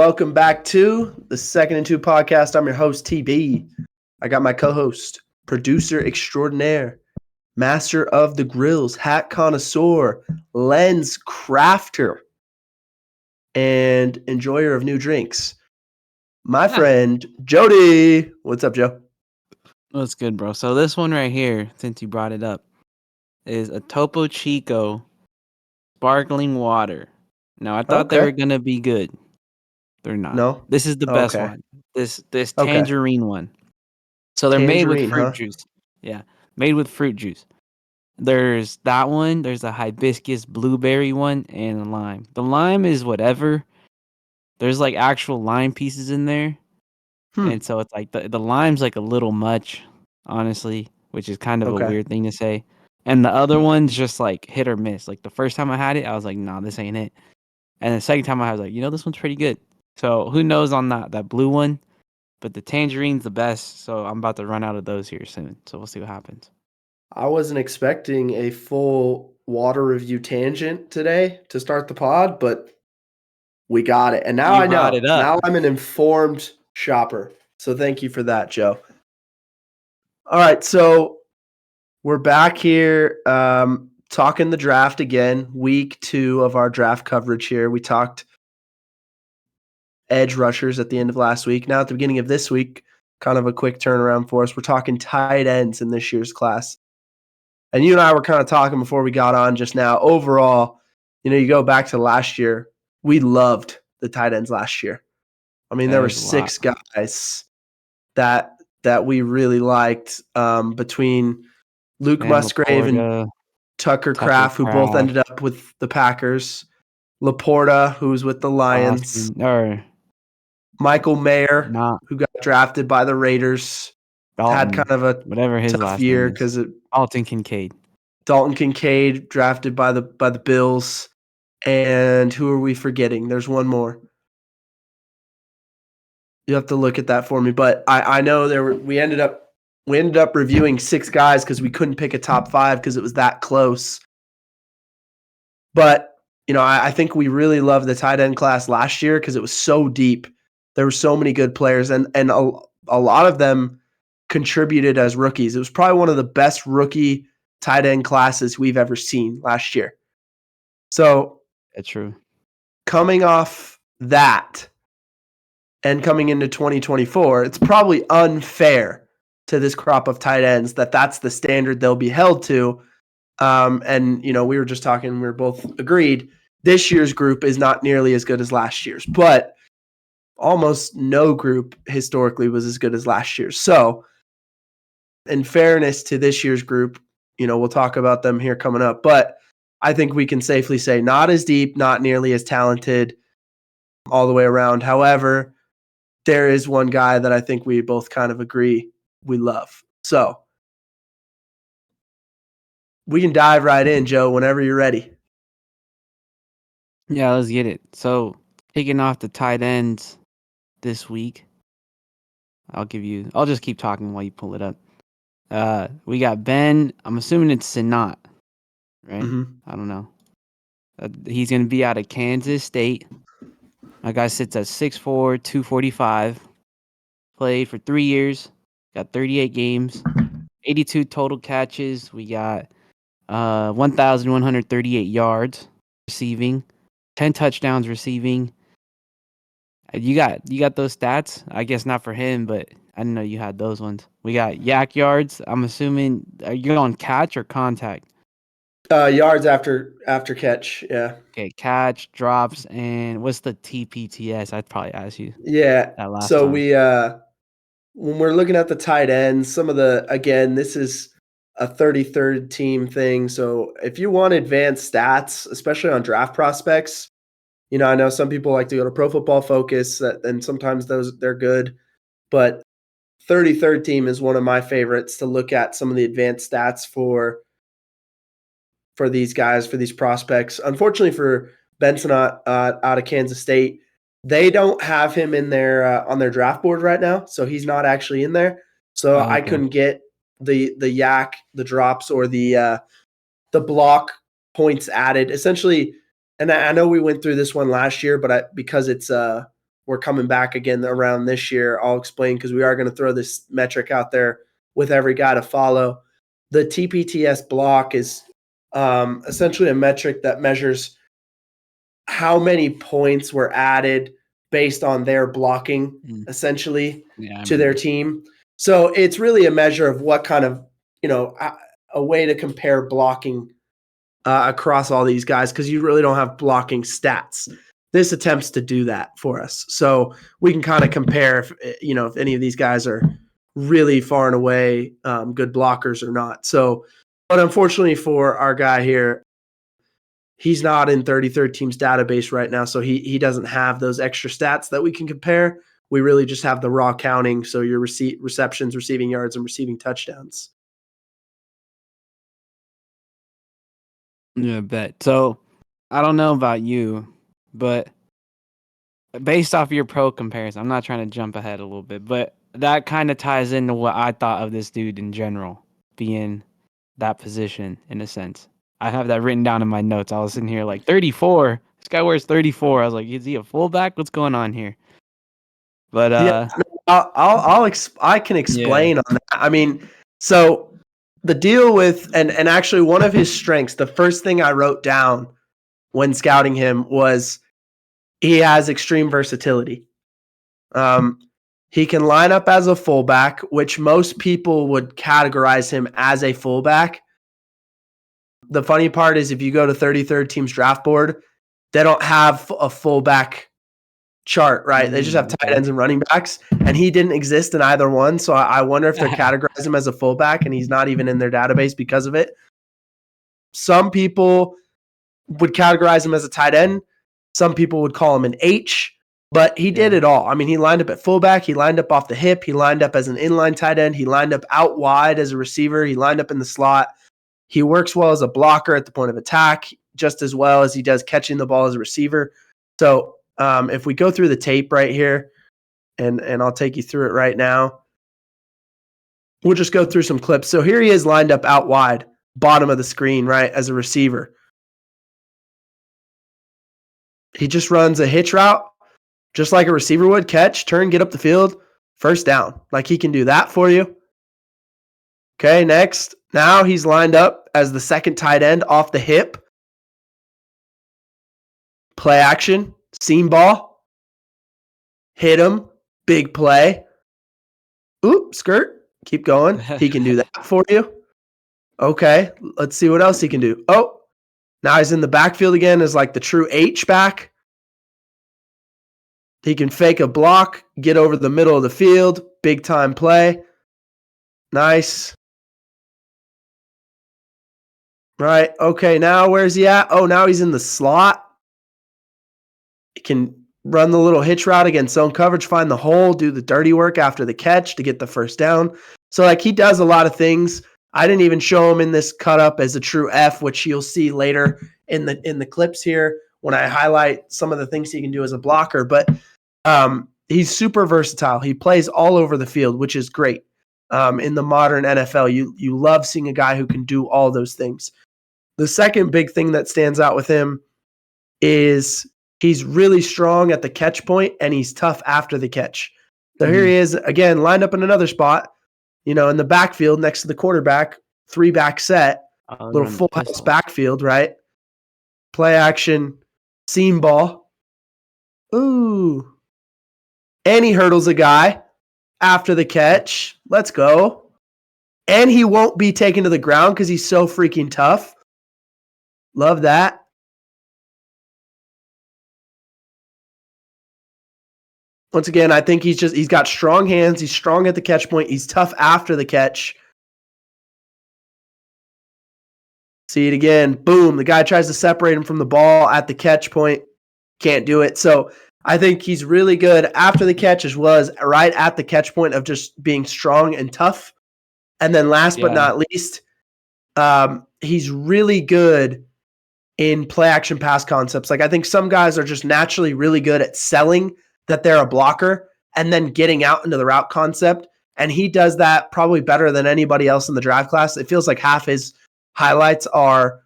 welcome back to the Second and Two podcast. I'm your host, TB. I got my co-host, producer extraordinaire, master of the grills, hat connoisseur, lens crafter, and enjoyer of new drinks. My friend, Jody. What's up, Joe? What's good, bro? So this one right here, since you brought it up, is a Topo Chico sparkling water. Now, I thought they were going to be good. They're not. No? This is the best one. This tangerine one. So they're made with fruit juice. Yeah, made with fruit juice. There's that one. There's a hibiscus blueberry one and a lime. The lime is whatever. There's like actual lime pieces in there. And so it's like the lime's like a little much, honestly, which is kind of a weird thing to say. And the other one's just like hit or miss. Like the first time I had it, I was like, nah, this ain't it. And the second time I was like, this one's pretty good. So who knows on that blue one? But the tangerine's the best. So I'm about to run out of those here soon. So we'll see what happens. I wasn't expecting a full water review tangent today to start the pod, but we got it. And now I know. Now I'm an informed shopper. So thank you for that, Joe. All right, so we're back here talking the draft again, week 2 of our draft coverage here. We talked edge rushers at the end of last week. Now at the beginning of this week, kind of a quick turnaround for us. We're talking tight ends in this year's class. And you and I were kind of talking before we got on just now. Overall, you go back to last year, we loved the tight ends last year. I mean, there were 6 guys that we really liked between Luke Musgrave and Tucker Kraft, who both ended up with the Packers. Laporta, who was with the Lions. Michael Mayer, who got drafted by the Raiders. Dalton, had kind of a whatever his tough last year name because Dalton Kincaid. Dalton Kincaid drafted by the Bills. And who are we forgetting? There's one more. You have to look at that for me. But I know we ended up reviewing 6 guys because we couldn't pick a top 5 because it was that close. But I think we really loved the tight end class last year because it was so deep. There were so many good players, and a lot of them contributed as rookies. It was probably one of the best rookie tight end classes we've ever seen last year. So that's true. Coming off that and coming into 2024, it's probably unfair to this crop of tight ends that's the standard they'll be held to. And we were just talking, we were both agreed this year's group is not nearly as good as last year's, but almost no group historically was as good as last year's. So in fairness to this year's group, we'll talk about them here coming up, but I think we can safely say not as deep, not nearly as talented all the way around. However, there is one guy that I think we both kind of agree we love. So we can dive right in, Joe, whenever you're ready. Yeah, let's get it. So kicking off the tight ends this week, I'll just keep talking while you pull it up. We got Ben. I'm assuming it's Sinnott, right? Mm-hmm. I don't know. He's going to be out of Kansas State. My guy sits at 6'4", 245. Played for 3 years. Got 38 games. 82 total catches. We got 1,138 yards receiving. 10 touchdowns receiving. You got those stats? I guess not for him, but I didn't know you had those ones. We got yak yards. I'm assuming, are you on catch or contact? Yards after catch, yeah. Okay, catch, drops, and what's the TPTS? I'd probably ask you. Yeah. That last so time. We when we're looking at the tight ends, this is a 33rd team thing. So if you want advanced stats, especially on draft prospects, I know some people like to go to Pro Football Focus, and sometimes they're good, but 33rd team is one of my favorites to look at some of the advanced stats for these guys, for these prospects. Unfortunately for Benson out of Kansas State, they don't have him in their on their draft board right now, so he's not actually in there. So I couldn't get the yak, the drops, or the block points added. Essentially, and I know we went through this one last year, but because it's we're coming back again around this year. I'll explain because we are going to throw this metric out there with every guy to follow. The TPTS block is essentially a metric that measures how many points were added based on their blocking, essentially, to their team. So it's really a measure of what kind of, a way to compare blocking across all these guys, because you really don't have blocking stats. This attempts to do that for us. So we can kind of compare if any of these guys are really far and away good blockers or not. So, but unfortunately for our guy here, he's not in 33rd team's database right now, so he doesn't have those extra stats that we can compare. We really just have the raw counting, so your receptions, receiving yards, and receiving touchdowns. Yeah, I bet. So I don't know about you, but based off your pro comparison, I'm not trying to jump ahead a little bit, but that kind of ties into what I thought of this dude in general, being that position in a sense. I have that written down in my notes. I was sitting here like 34. This guy wears 34. I was like, is he a fullback? What's going on here? But I can explain on that. I mean, so the deal with and actually one of his strengths, the first thing I wrote down when scouting him was he has extreme versatility. He can line up as a fullback, which most people would categorize him as a fullback. The funny part is if you go to 33rd team's draft board, they don't have a fullback chart, right? They just have tight ends and running backs, and he didn't exist in either one. So I wonder if they're categorizing him as a fullback and he's not even in their database because of it. Some people would categorize him as a tight end. Some people would call him an H, but he did it all. I mean, he lined up at fullback. He lined up off the hip. He lined up as an inline tight end. He lined up out wide as a receiver. He lined up in the slot. He works well as a blocker at the point of attack, just as well as he does catching the ball as a receiver. So if we go through the tape right here, and I'll take you through it right now. We'll just go through some clips. So here he is lined up out wide, bottom of the screen, right, as a receiver. He just runs a hitch route, just like a receiver would. Catch, turn, get up the field, first down. Like he can do that for you. Okay, next. Now he's lined up as the second tight end off the hip. Play action, seam ball. Hit him, big play. Oop, skirt. Keep going. He can do that for you. Okay, let's see what else he can do. Oh, now he's in the backfield again as like the true H-back. He can fake a block, get over the middle of the field, big time play. Nice. Right, okay, now where's he at? Oh, now he's in the slot. He can run the little hitch route against zone coverage, find the hole, do the dirty work after the catch to get the first down. So, like, he does a lot of things. I didn't even show him in this cut up as a true F, which you'll see later in the clips here when I highlight some of the things he can do as a blocker. But he's super versatile. He plays all over the field, which is great. In the modern NFL, you love seeing a guy who can do all those things. The second big thing that stands out with him is he's really strong at the catch point and he's tough after the catch. So here he is, again, lined up in another spot, in the backfield next to the quarterback, 3-back set, little full house backfield, right? Play action, seam ball. Ooh. And he hurdles a guy after the catch. Let's go. And he won't be taken to the ground because he's so freaking tough. Love that. Once again, I think he's got strong hands. He's strong at the catch point. He's tough after the catch. See it again. Boom. The guy tries to separate him from the ball at the catch point. Can't do it. So I think he's really good after the catch as well as right at the catch point of just being strong and tough. And then last but not least, he's really good in play action pass concepts. Like I think some guys are just naturally really good at selling that they're a blocker and then getting out into the route concept. And he does that probably better than anybody else in the draft class. It feels like half his highlights are,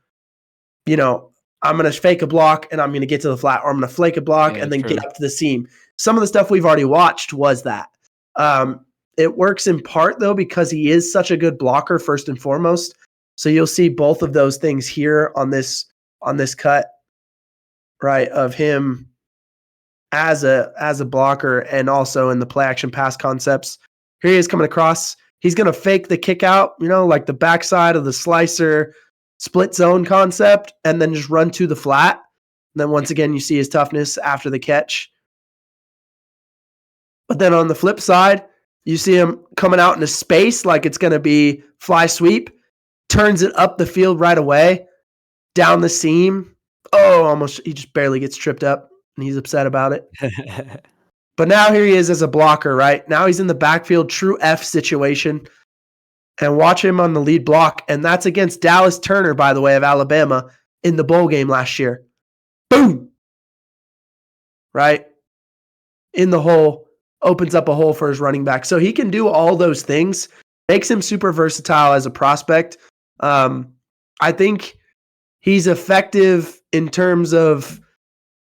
I'm going to fake a block and I'm going to get to the flat, or I'm going to flake a block and then get up to the seam. Some of the stuff we've already watched was that. It works in part, though, because he is such a good blocker, first and foremost. So you'll see both of those things here on this cut, right, of him as a blocker and also in the play action pass concepts. Here he is coming across. He's going to fake the kick out, like the backside of the slicer split zone concept, and then just run to the flat. And then once again, you see his toughness after the catch. But then on the flip side, you see him coming out into space like it's going to be fly sweep, turns it up the field right away, down the seam. Oh, almost, he just barely gets tripped up, and he's upset about it. But now here he is as a blocker, right? Now he's in the backfield, true F situation. And watch him on the lead block. And that's against Dallas Turner, by the way, of Alabama in the bowl game last year. Boom! Right? In the hole. Opens up a hole for his running back. So he can do all those things. Makes him super versatile as a prospect. I think he's effective in terms of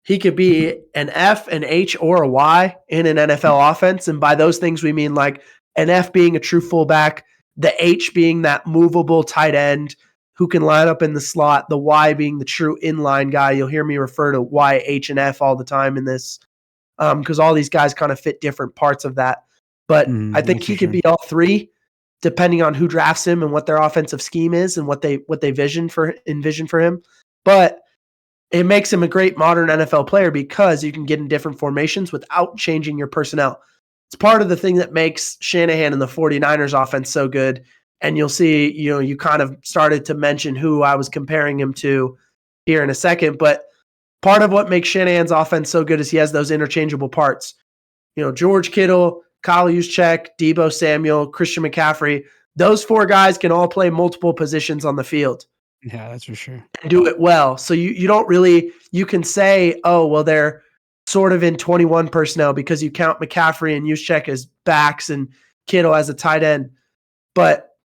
he could be an F, an H, or a Y in an NFL offense. And by those things, we mean like an F being a true fullback, the H being that movable tight end who can line up in the slot, the Y being the true inline guy. You'll hear me refer to Y, H, and F all the time in this because all these guys kind of fit different parts of that. But I think he could be all three depending on who drafts him and what their offensive scheme is and what they envision for him. But it makes him a great modern NFL player because you can get in different formations without changing your personnel. It's part of the thing that makes Shanahan and the 49ers offense so good. And you'll see, you kind of started to mention who I was comparing him to here in a second. But part of what makes Shanahan's offense so good is he has those interchangeable parts. George Kittle, Kyle Juszczyk, Deebo Samuel, Christian McCaffrey. Those four guys can all play multiple positions on the field. Yeah, that's for sure. And do it well. So you don't really, you can say, oh, well, they're sort of in 21 personnel because you count McCaffrey and Juszczyk as backs and Kittle as a tight end. But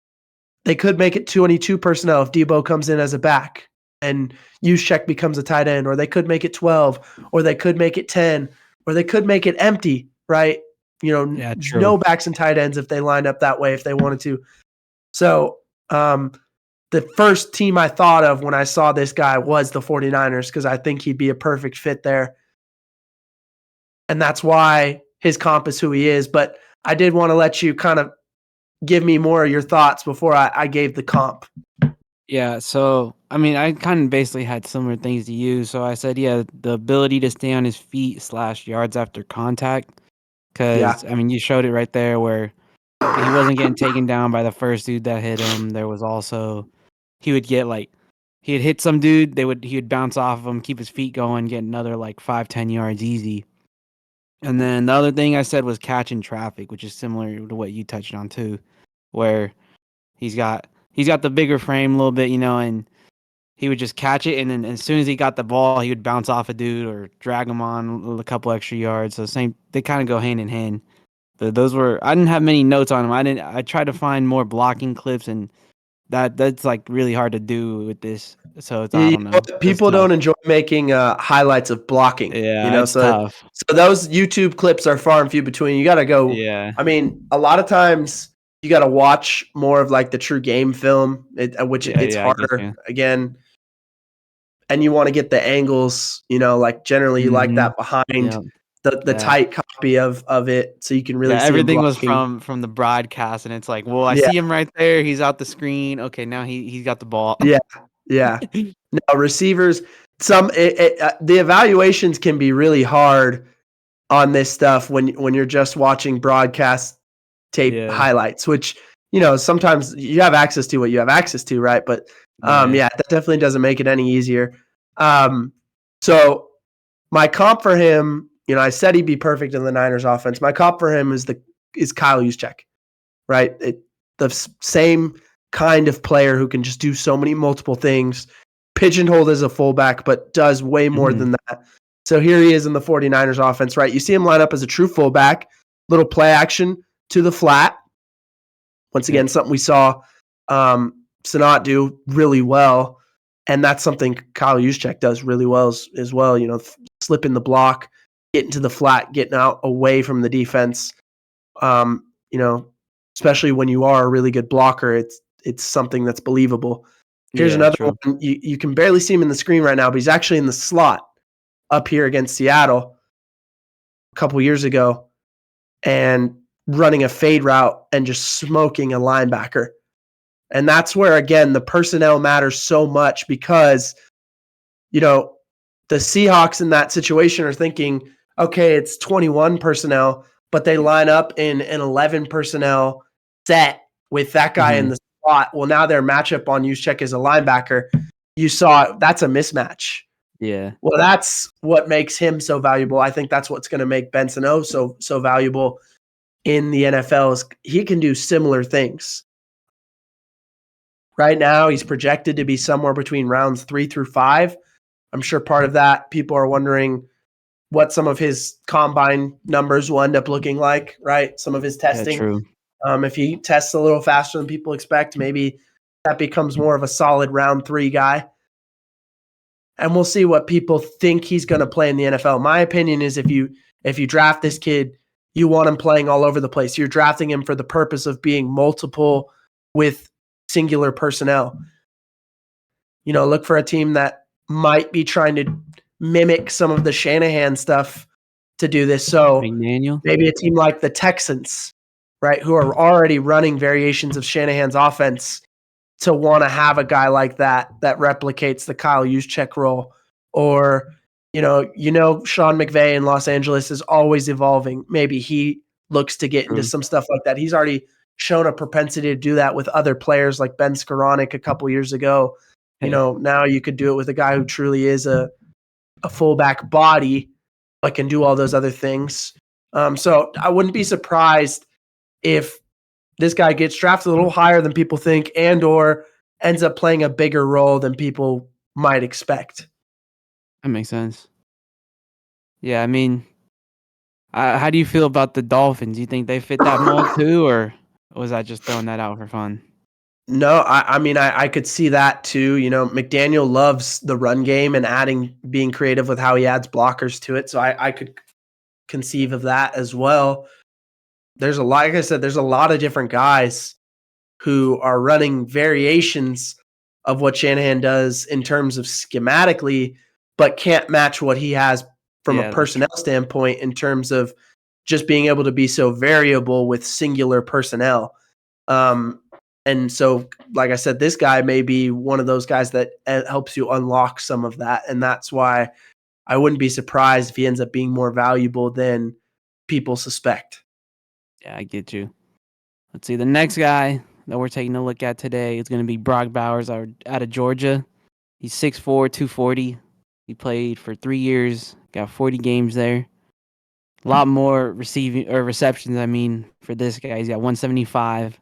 they could make it 22 personnel if Deebo comes in as a back and Juszczyk becomes a tight end, or they could make it 12, or they could make it 10, or they could make it empty, right? No backs and tight ends if they lined up that way if they wanted to. So the first team I thought of when I saw this guy was the 49ers because I think he'd be a perfect fit there. And that's why his comp is who he is. But I did want to let you kind of give me more of your thoughts before I gave the comp. Yeah, so, I kind of basically had similar things to you. So I said, the ability to stay on his feet / yards after contact. Because, you showed it right there where he wasn't getting taken down by the first dude that hit him. There was also, he would get he'd hit some dude, he would bounce off of him, keep his feet going, get another 5-10 yards easy. And then the other thing I said was catching traffic, which is similar to what you touched on too, where he's got the bigger frame a little bit, and he would just catch it, and then as soon as he got the ball, he would bounce off a dude or drag him on a couple extra yards. So they kind of go hand in hand. But I didn't have many notes on him. I tried to find more blocking clips, and that's really hard to do with this. So I don't know. People don't enjoy making highlights of blocking. Yeah, it's tough. So those YouTube clips are far and few between. You got to go. Yeah. A lot of times you got to watch more of the true game film, which it's harder again. And you want to get the angles, generally you like that behind the tight copy of it, so you can really see everything was from the broadcast, and it's I see him right there. He's out the screen. Okay, now he's got the ball. Yeah. Now receivers, the evaluations can be really hard on this stuff when you're just watching broadcast tape highlights, which sometimes you have access to what you have access to, right? But that definitely doesn't make it any easier. So my comp for him, I said he'd be perfect in the Niners offense. My comp for him is Kyle Juszczyk, right? The same kind of player who can just do so many multiple things, pigeonholed as a fullback, but does way more than that. So here he is in the 49ers offense, right? You see him line up as a true fullback, little play action to the flat. Once again, something we saw Sinnott do really well. And that's something Kyle Juszczyk does really well as well. Slip in the block, get into the flat, getting out away from the defense. Especially when you are a really good blocker, it's something that's believable. Here's another one. You can barely see him in the screen right now, but he's actually in the slot up here against Seattle a couple years ago and running a fade route and just smoking a linebacker. And that's where, again, the personnel matters so much because, the Seahawks in that situation are thinking, okay, it's 21 personnel, but they line up in an 11 personnel set with that guy in the spot. Well, now their matchup on Juszczyk as a linebacker, you saw that's a mismatch. Yeah. Well, that's what makes him so valuable. I think that's what's going to make Benson O so valuable in the NFL is he can do similar things. Right now, he's projected to be somewhere between rounds 3 through 5. I'm sure part of that, people are wondering what some of his combine numbers will end up looking like, right? Some of his testing. Yeah, true. If he tests a little faster than people expect, maybe that becomes more of a solid round 3 guy. And we'll see what people think he's going to play in the NFL. My opinion is if you draft this kid, you want him playing all over the place. You're drafting him for the purpose of being multiple with singular personnel. Look for a team that might be trying to mimic some of the Shanahan stuff to do this. So McDaniel? Maybe a team like the Texans, right, who are already running variations of Shanahan's offense, to want to have a guy like that replicates the Kyle Juszczyk role. Or, Sean McVay in Los Angeles is always evolving. Maybe he looks to get into some stuff like that. He's already shown a propensity to do that with other players like Ben Skoranek a couple years ago. Now you could do it with a guy who truly is a fullback body, but can do all those other things. So I wouldn't be surprised if this guy gets drafted a little higher than people think and or ends up playing a bigger role than people might expect. That makes sense. Yeah, I mean, how do you feel about the Dolphins? You think they fit that mold too, or was I just throwing that out for fun? No, I mean, I could see that too. McDaniel loves the run game and being creative with how he adds blockers to it. So I could conceive of that as well. There's like I said, there's a lot of different guys who are running variations of what Shanahan does in terms of schematically, but can't match what he has from a personnel standpoint in terms of just being able to be so variable with singular personnel. And so, like I said, this guy may be one of those guys that helps you unlock some of that. And that's why I wouldn't be surprised if he ends up being more valuable than people suspect. Yeah, I get you. Let's see. The next guy that we're taking a look at today is going to be Brock Bowers out of Georgia. He's 6'4", 240. He played for 3 years, got 40 games there. A lot more receptions, for this guy. He's got 175.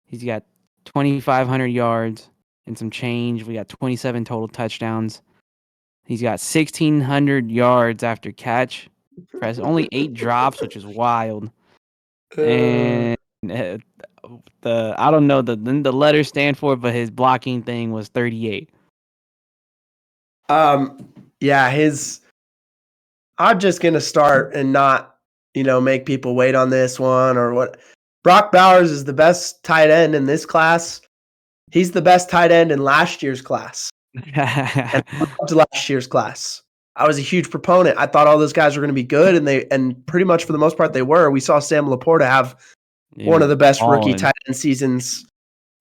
He's got 2,500 yards and some change. We got 27 total touchdowns. He's got 1,600 yards after catch. Only 8 drops, which is wild. And I don't know the letters stand for, but his blocking thing was 38. Yeah, I'm just gonna start and not, make people wait on this one or what. Brock Bowers is the best tight end in this class. He's the best tight end in last year's class. And I loved last year's class. I was a huge proponent. I thought all those guys were going to be good, and pretty much for the most part they were. We saw Sam Laporta have one of the best rookie tight end seasons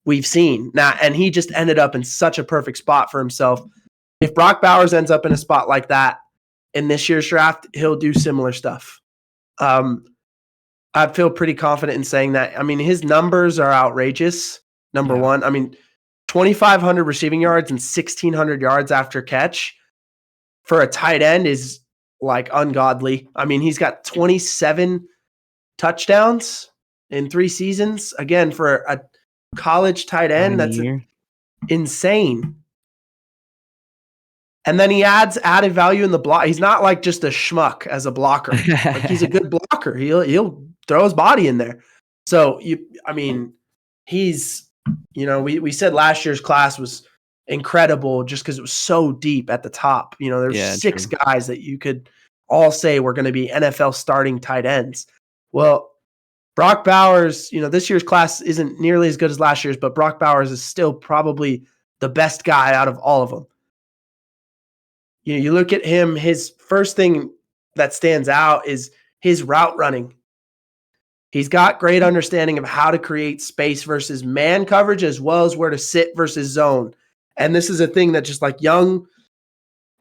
we've seen. And he just ended up in such a perfect spot for himself. If Brock Bowers ends up in a spot like that in this year's draft, he'll do similar stuff. I feel pretty confident in saying that. I mean, his numbers are outrageous. Number one, 2,500 receiving yards and 1,600 yards after catch for a tight end is like ungodly. I mean, he's got 27 touchdowns in 3 seasons. Again, for a college tight end, that's insane. And then he adds added value in the block. He's not like just a schmuck as a blocker. Like, he's a good blocker. He'll throw his body in there. So he's, we said last year's class was incredible just because it was so deep at the top. There's 6 guys that you could all say were going to be NFL starting tight ends. Well, Brock Bowers, this year's class isn't nearly as good as last year's, but Brock Bowers is still probably the best guy out of all of them. You look at him, his first thing that stands out is his route running. He's got great understanding of how to create space versus man coverage as well as where to sit versus zone. And this is a thing that just like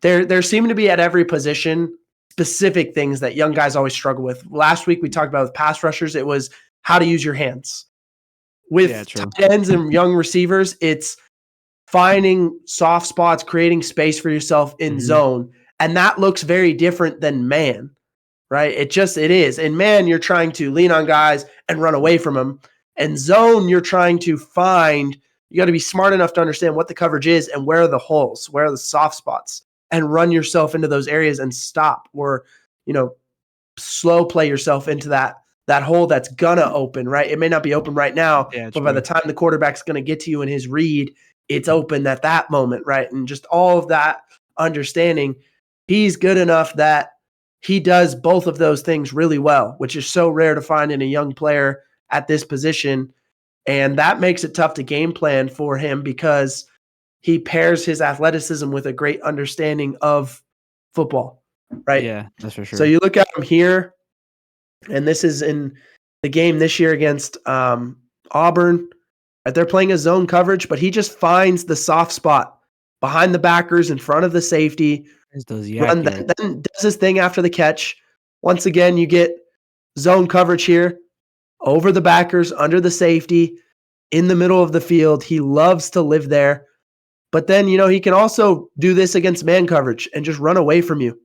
there seem to be at every position specific things that young guys always struggle with. Last week we talked about with pass rushers, it was how to use your hands. With tight ends and young receivers, it's finding soft spots, creating space for yourself in zone. And that looks very different than man, right? It is. In man, you're trying to lean on guys and run away from them. And zone, you're trying to you got to be smart enough to understand what the coverage is and where are the holes, where are the soft spots, and run yourself into those areas and stop or, slow play yourself into that hole that's gonna open, right? It may not be open right now, but by the time the quarterback's going to get to you in his read, it's open at that moment, right? And just all of that understanding, he's good enough that he does both of those things really well, which is so rare to find in a young player at this position. And that makes it tough to game plan for him because he pairs his athleticism with a great understanding of football, right? Yeah, that's for sure. So you look at him here, and this is in the game this year against Auburn. They're playing a zone coverage, but he just finds the soft spot behind the backers in front of the safety. Then does his thing after the catch. Once again, you get zone coverage here over the backers, under the safety, in the middle of the field. He loves to live there. But then, he can also do this against man coverage and just run away from you.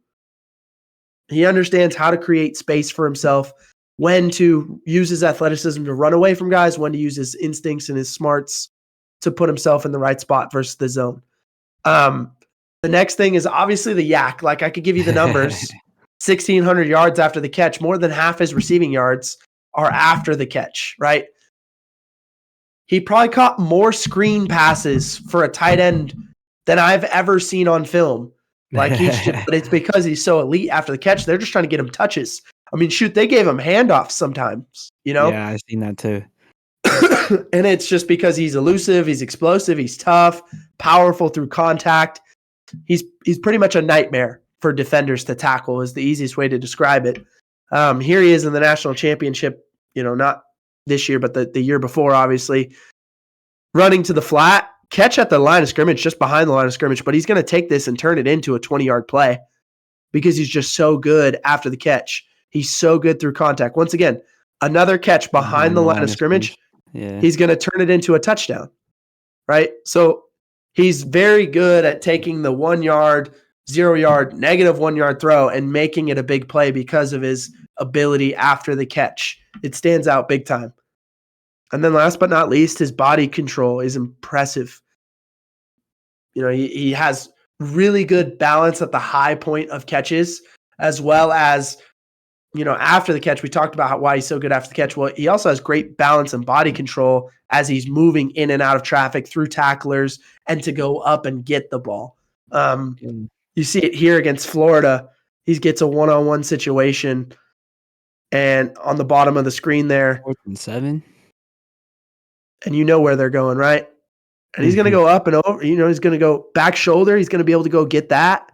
He understands how to create space for himself, when to use his athleticism to run away from guys, when to use his instincts and his smarts to put himself in the right spot versus the zone. The next thing is obviously the yak. Like I could give you the numbers. 1,600 yards after the catch, more than half his receiving yards are after the catch, right? He probably caught more screen passes for a tight end than I've ever seen on film. But it's because he's so elite after the catch. They're just trying to get him touches. I mean, shoot, they gave him handoffs sometimes, Yeah, I've seen that too. And it's just because he's elusive, he's explosive, he's tough, powerful through contact. He's pretty much a nightmare for defenders to tackle is the easiest way to describe it. Here he is in the national championship, not this year, but the year before, obviously. Running to the flat, catch at the line of scrimmage, just behind the line of scrimmage, but he's going to take this and turn it into a 20-yard play because he's just so good after the catch. He's so good through contact. Once again, another catch behind the line of scrimmage. Yeah. He's going to turn it into a touchdown, right? So he's very good at taking the 1 yard, 0 yard, -1 yard throw and making it a big play because of his ability after the catch. It stands out big time. And then last but not least, his body control is impressive. He has really good balance at the high point of catches, as well as, after the catch. We talked about why he's so good after the catch. Well, he also has great balance and body control as he's moving in and out of traffic through tacklers and to go up and get the ball. You see it here against Florida. He gets a one-on-one situation, and on the bottom of the screen there, 4th and 7. And you know where they're going, right? And he's going to go up and over. He's going to go back shoulder. He's going to be able to go get that.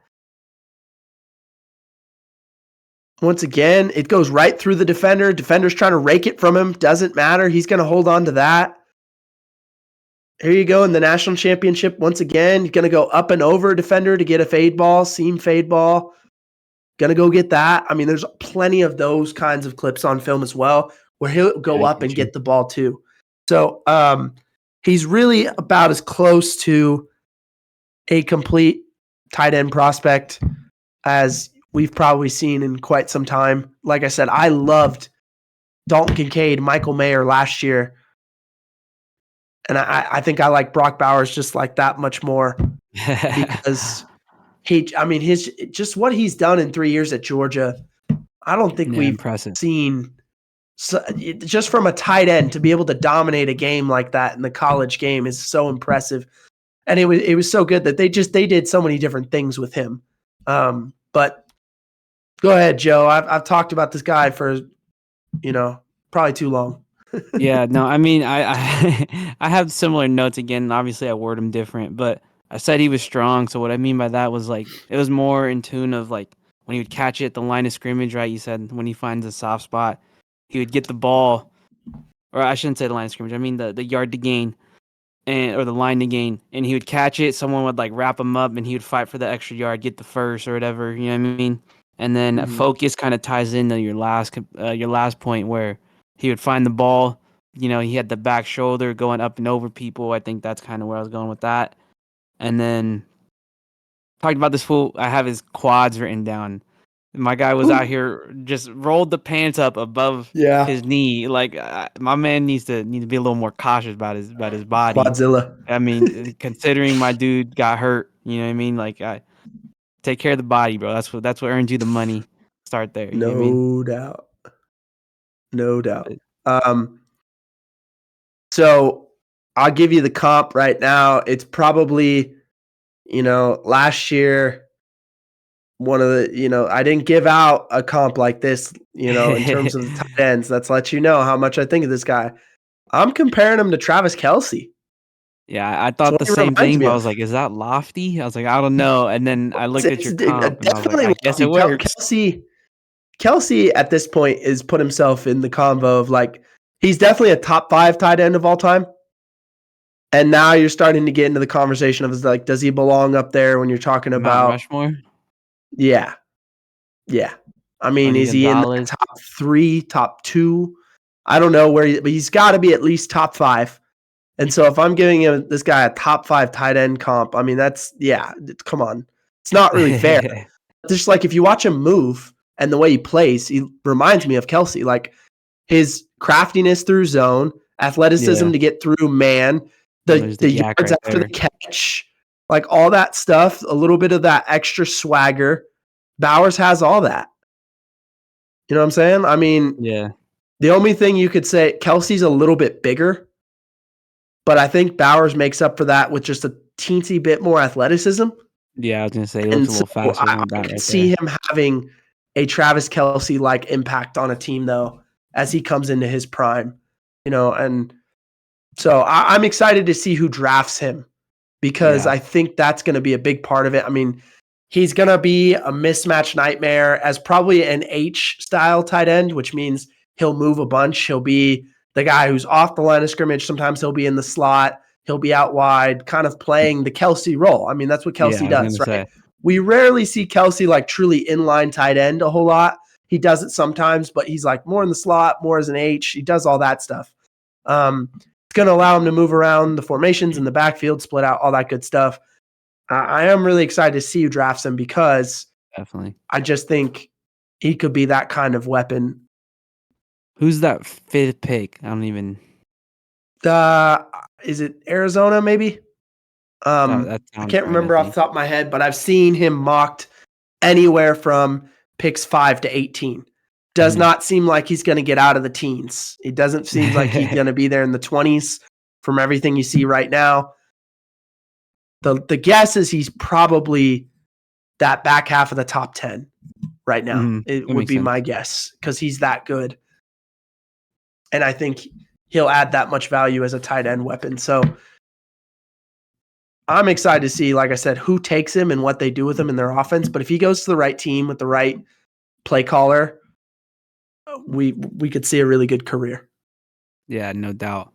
Once again, it goes right through the defender. Defender's trying to rake it from him. Doesn't matter. He's going to hold on to that. Here you go in the national championship. Once again, you're going to go up and over a defender to get a fade ball, seam fade ball. Going to go get that. I mean, there's plenty of those kinds of clips on film as well where he'll go up and get the ball too. So he's really about as close to a complete tight end prospect as we've probably seen in quite some time. Like I said, I loved Dalton Kincaid, Michael Mayer last year. And I think I like Brock Bowers just like that much more because his what he's done in 3 years at Georgia, I don't think we've seen. So just from a tight end to be able to dominate a game like that in the college game is so impressive. And it was so good that they did so many different things with him. But go ahead, Joe. I've talked about this guy for, probably too long. Yeah, no, I mean, I have similar notes again. Obviously, I word them different, but I said he was strong. So what I mean by that was like it was more in tune of like when he would catch it at the line of scrimmage, right? You said when he finds a soft spot, he would get the ball, or I shouldn't say the line of scrimmage. I mean the yard to gain, or the line to gain, and he would catch it. Someone would like wrap him up, and he would fight for the extra yard, get the first or whatever. You know what I mean? And then focus kind of ties into your last point where he would find the ball. He had the back shoulder going up and over people. I think that's kind of where I was going with that. And then talked about this fool. I have his quads written down. My guy was out here just rolled the pants up above his knee. Like my man needs to be a little more cautious about his body. Quadzilla. I mean, considering my dude got hurt, you know what I mean? Like take care of the body, bro. That's what earns you the money. Start there. You know what I mean? Doubt. No doubt. So I'll give you the comp right now. It's probably, last year, one of the, I didn't give out a comp like this, in terms of the tight ends. That's let you know how much I think of this guy. I'm comparing him to Travis Kelce. Yeah, I thought the same thing, but I was like, is that lofty? I was like, I don't know. And then I looked at your comp and I was like, I guess it works. Kelce at this point is put himself in the convo of like, he's definitely a top 5 tight end of all time. And now you're starting to get into the conversation of like, does he belong up there when you're talking about Mount Rushmore? Yeah. I mean, Tony is he in the top 3, top 2? I don't know where, but he's got to be at least top 5. And so if I'm giving this guy a top 5 tight end comp, I mean, come on. It's not really fair. Just like if you watch him move and the way he plays, he reminds me of Kelce. Like his craftiness through zone, athleticism to get through man, the yards right after the catch, like all that stuff, a little bit of that extra swagger. Bowers has all that. You know what I'm saying? I mean, the only thing you could say, Kelce's a little bit bigger, but I think Bowers makes up for that with just a teensy bit more athleticism. Yeah, I was going to say, he looks a little faster than that. I could see him having a Travis Kelce-like impact on a team, though, as he comes into his prime. And so I'm excited to see who drafts him because I think that's going to be a big part of it. I mean, he's going to be a mismatch nightmare as probably an H-style tight end, which means he'll move a bunch. He'll be the guy who's off the line of scrimmage. Sometimes he'll be in the slot. He'll be out wide, kind of playing the Kelce role. I mean, that's what Kelce does, right? We rarely see Kelce like truly inline tight end a whole lot. He does it sometimes, but he's like more in the slot, more as an H. He does all that stuff. It's going to allow him to move around the formations in the backfield, split out, all that good stuff. I am really excited to see who drafts him because definitely, I just think he could be that kind of weapon. Who's that 5th pick? I don't even. Is it Arizona? Maybe. I can't remember off the top of my head, but I've seen him mocked anywhere from picks 5 to 18. Does not seem like he's going to get out of the teens. It doesn't seem like he's going to be there in the 20s from everything you see right now. The guess is he's probably that back half of the top 10 right now. It would be my guess because he's that good. And I think he'll add that much value as a tight end weapon. So I'm excited to see, like I said, who takes him and what they do with him in their offense. But if he goes to the right team with the right play caller, we could see a really good career. Yeah, no doubt.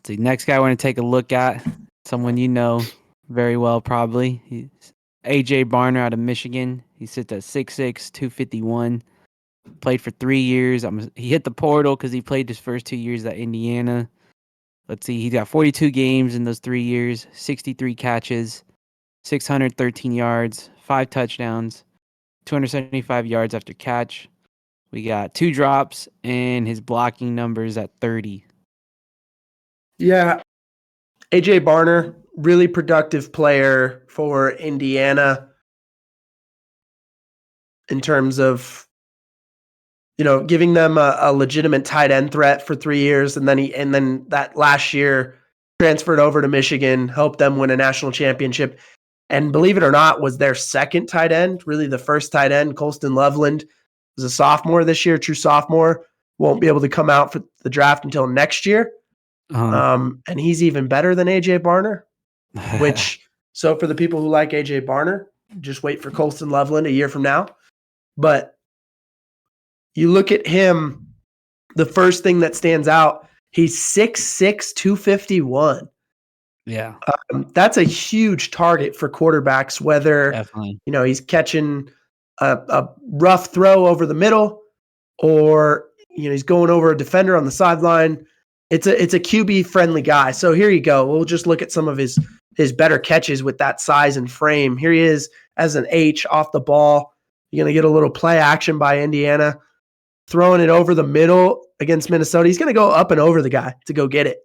The next guy I want to take a look at, someone you know very well probably. He's AJ Barner out of Michigan. He sits at 6'6", 251. Played for 3 years. He hit the portal because he played his first 2 years at Indiana. Let's see, he got 42 games in those 3 years, 63 catches, 613 yards, 5 touchdowns, 275 yards after catch. We got 2 drops, and his blocking numbers at 30. Yeah, AJ Barner, really productive player for Indiana in terms of, giving them a legitimate tight end threat for 3 years. And then that last year transferred over to Michigan, helped them win a national championship. And believe it or not, was their second tight end, really the first tight end. Colston Loveland was a sophomore this year, true sophomore. Won't be able to come out for the draft until next year. And he's even better than A.J. Barner, so for the people who like A.J. Barner, just wait for Colston Loveland a year from now. But you look at him, the first thing that stands out, he's 6'6", 251. Yeah. That's a huge target for quarterbacks, whether Definitely. He's catching a rough throw over the middle or he's going over a defender on the sideline. It's a QB friendly guy. So here you go. We'll just look at some of his better catches with that size and frame. Here he is as an H off the ball. You're going to get a little play action by Indiana, throwing it over the middle against Minnesota. He's going to go up and over the guy to go get it.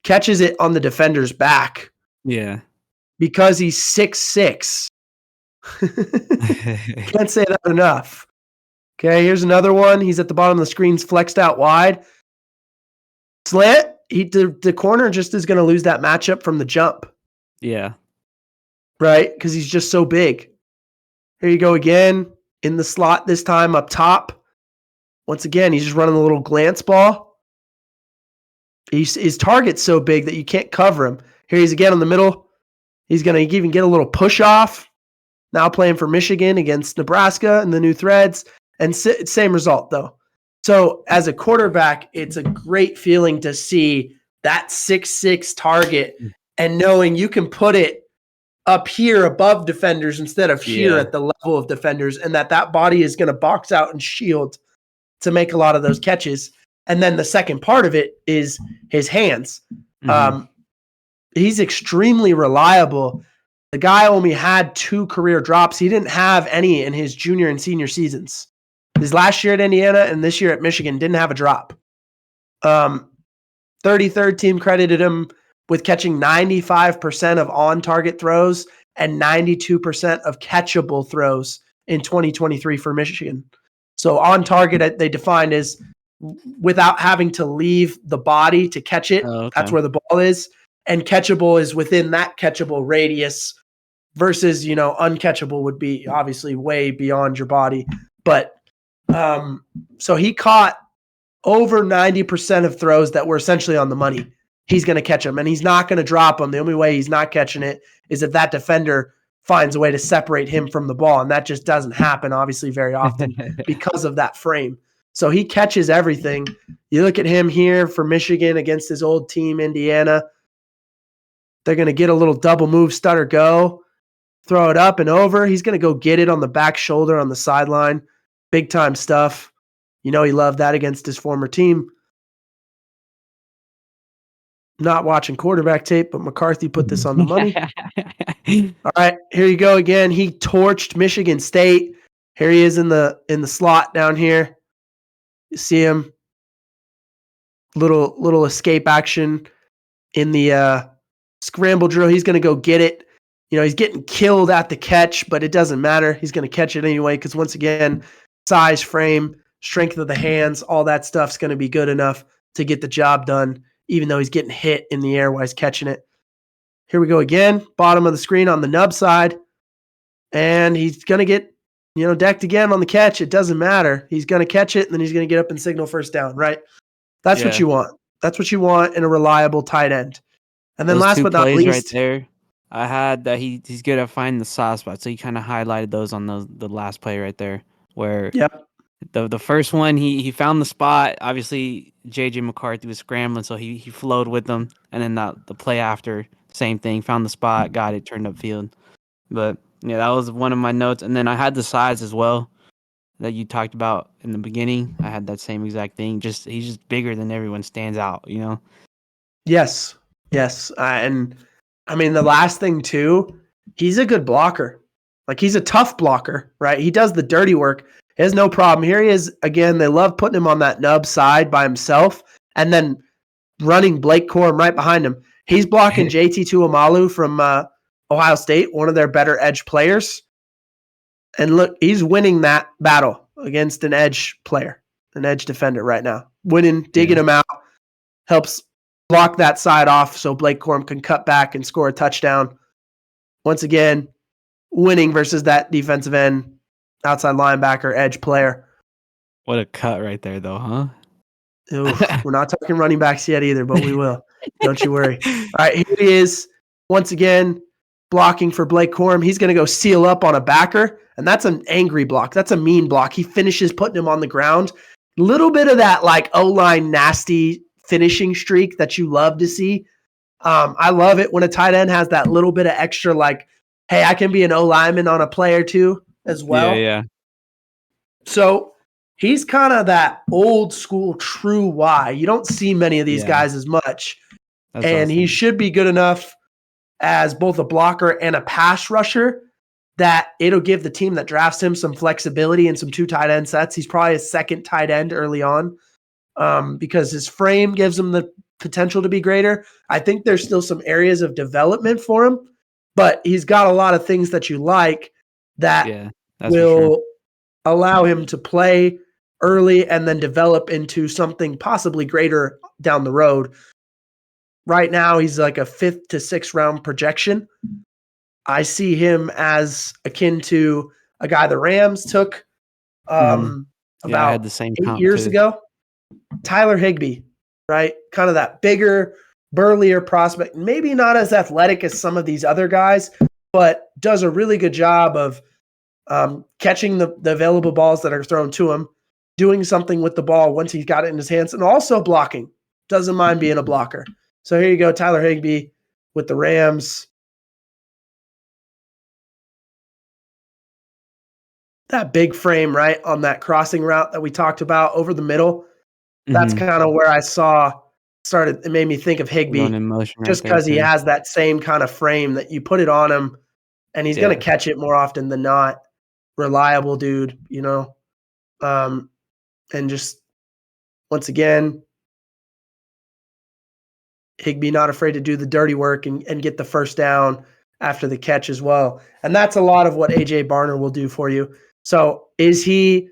Catches it on the defender's back. Yeah. Because he's 6'6". Can't say that enough. Okay, here's another one. He's at the bottom of the screen, flexed out wide. Slant, the corner just is going to lose that matchup from the jump. Yeah. Right? Because he's just so big. Here you go again. In the slot this time up top. Once again, he's just running a little glance ball. His target's so big that you can't cover him. Here he's again in the middle. He's going to even get a little push off. Now playing for Michigan against Nebraska in the new threads. And same result, though. So as a quarterback, it's a great feeling to see that 6'6" target and knowing you can put it up here above defenders instead of here at the level of defenders, and that body is going to box out and shield to make a lot of those catches. And then the second part of it is his hands. Mm-hmm. He's extremely reliable. The guy only had 2 career drops. He didn't have any in his junior and senior seasons. His last year at Indiana and this year at Michigan didn't have a drop. 33rd team credited him with catching 95% of on-target throws and 92% of catchable throws in 2023 for Michigan. So on target, they defined as without having to leave the body to catch it. Oh, okay. That's where the ball is. And catchable is within that catchable radius versus, uncatchable would be obviously way beyond your body. But so he caught over 90% of throws that were essentially on the money. He's going to catch them, and he's not going to drop them. The only way he's not catching it is if that defender finds a way to separate him from the ball, and that just doesn't happen, obviously, very often because of that frame. So he catches everything. You look at him here for Michigan against his old team, Indiana. They're going to get a little double move, stutter, go, throw it up and over. He's going to go get it on the back shoulder on the sideline. Big-time stuff. He loved that against his former team. Not watching quarterback tape, but McCarthy put this on the money. All right, here you go again. He torched Michigan State. Here he is in the slot down here. You see him. Little escape action in the scramble drill. He's going to go get it. He's getting killed at the catch, but it doesn't matter. He's going to catch it anyway because, once again, size, frame, strength of the hands, all that stuff's going to be good enough to get the job done, even though he's getting hit in the air while he's catching it. Here we go again. Bottom of the screen on the nub side. And he's going to get, decked again on the catch. It doesn't matter. He's going to catch it, and then he's going to get up and signal first down, right? That's what you want. That's what you want in a reliable tight end. And then those last but not least, right there, I had that he's good at finding the soft spot. So he kind of highlighted those on the last play right there, where the first one he found the spot. Obviously, JJ McCarthy was scrambling, so he flowed with them. And then the play after, same thing, found the spot, got it, turned upfield. But yeah, that was one of my notes. And then I had the size as well that you talked about in the beginning. I had that same exact thing. He's just bigger than everyone, stands out, Yes. And I mean, the last thing too, he's a good blocker. Like, he's a tough blocker, right? He does the dirty work. He has no problem. Here he is again. They love putting him on that nub side by himself and then running Blake Corum right behind him. He's blocking JT Tuimalu from Ohio State, one of their better edge players. And look, he's winning that battle against an edge player, an edge defender right now. Winning, digging him out, helps block that side off so Blake Corum can cut back and score a touchdown. Once again, winning versus that defensive end, outside linebacker, edge player. What a cut right there, though, huh? Oof, we're not talking running backs yet either, but we will. Don't you worry. All right, here he is. Once again, blocking for Blake Corum. He's going to go seal up on a backer, and that's an angry block. That's a mean block. He finishes putting him on the ground. Little bit of that like O-line nasty finishing streak that you love to see. I love it when a tight end has that little bit of extra like, hey, I can be an O-lineman on a play or two as well. Yeah. So he's kind of that old school true Y. You don't see many of these guys as much. And he should be good enough as both a blocker and a pass rusher that it'll give the team that drafts him some flexibility and some 2 tight end sets. He's probably a second tight end early on because his frame gives him the potential to be greater. I think there's still some areas of development for him, but he's got a lot of things that you like that will allow him to play early and then develop into something possibly greater down the road. Right now, he's like a 5th to 6th round projection. I see him as akin to a guy the Rams took about I had the same 8 years ago. Tyler Higbee, right? Kind of that bigger, burlier prospect. Maybe not as athletic as some of these other guys, but does a really good job of catching the available balls that are thrown to him, doing something with the ball once he's got it in his hands, and also blocking. Doesn't mind being a blocker. So here you go, Tyler Higbee with the Rams. That big frame, right, on that crossing route that we talked about over the middle. That's kind of where I it made me think of Higbee just because he has that same kind of frame that you put it on him and he's going to catch it more often than not. Reliable dude, you know. And just, once again, Higbee not afraid to do the dirty work and get the first down after the catch as well. And that's a lot of what A.J. Barner will do for you. So is he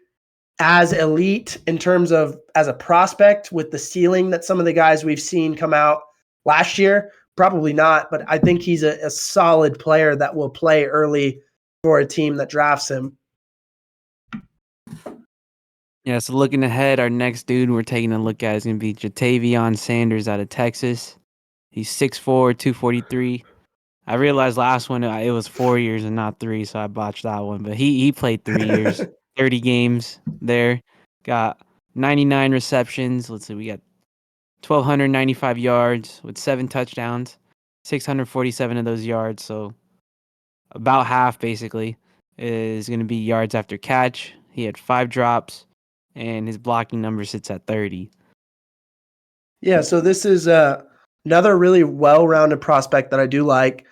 as elite in terms of as a prospect with the ceiling that some of the guys we've seen come out last year? Probably not, but I think he's a solid player that will play early for a team that drafts him. Yeah, so looking ahead, our next dude we're taking a look at is going to be Jatavion Sanders out of Texas. He's 6'4", 243. I realized last one it was 4 years and not 3, so I botched that one. But he played 3 years, 30 games there. Got 99 receptions. Let's see, we got 1,295 yards with 7 touchdowns, 647 of those yards. So about half, basically, is going to be yards after catch. He had 5 drops, and his blocking number sits at 30. Yeah, so this is another really well-rounded prospect that I do like.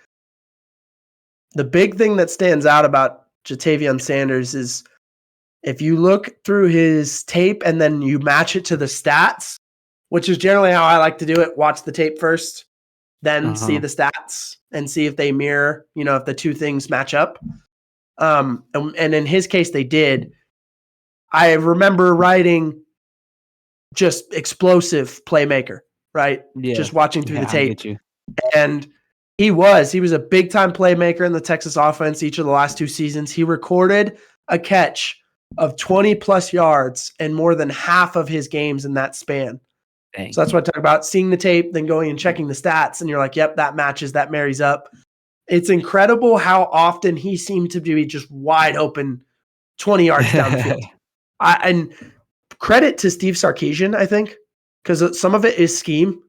The big thing that stands out about Jatavion Sanders is if you look through his tape and then you match it to the stats, which is generally how I like to do it, watch the tape first, then see the stats and see if they mirror, you know, if the two things match up. And in his case, they did. I remember writing just explosive playmaker, right? Yeah. Just watching through the tape. I get you. And he was a big time playmaker in the Texas offense each of the last 2 seasons. He recorded a catch of 20 plus yards in more than half of his games in that span. Dang. So that's what I talk about, seeing the tape, then going and checking the stats. And you're like, yep, that matches, that marries up. It's incredible how often he seemed to be just wide open 20 yards down the field. And credit to Steve Sarkisian, I think, because some of it is scheme,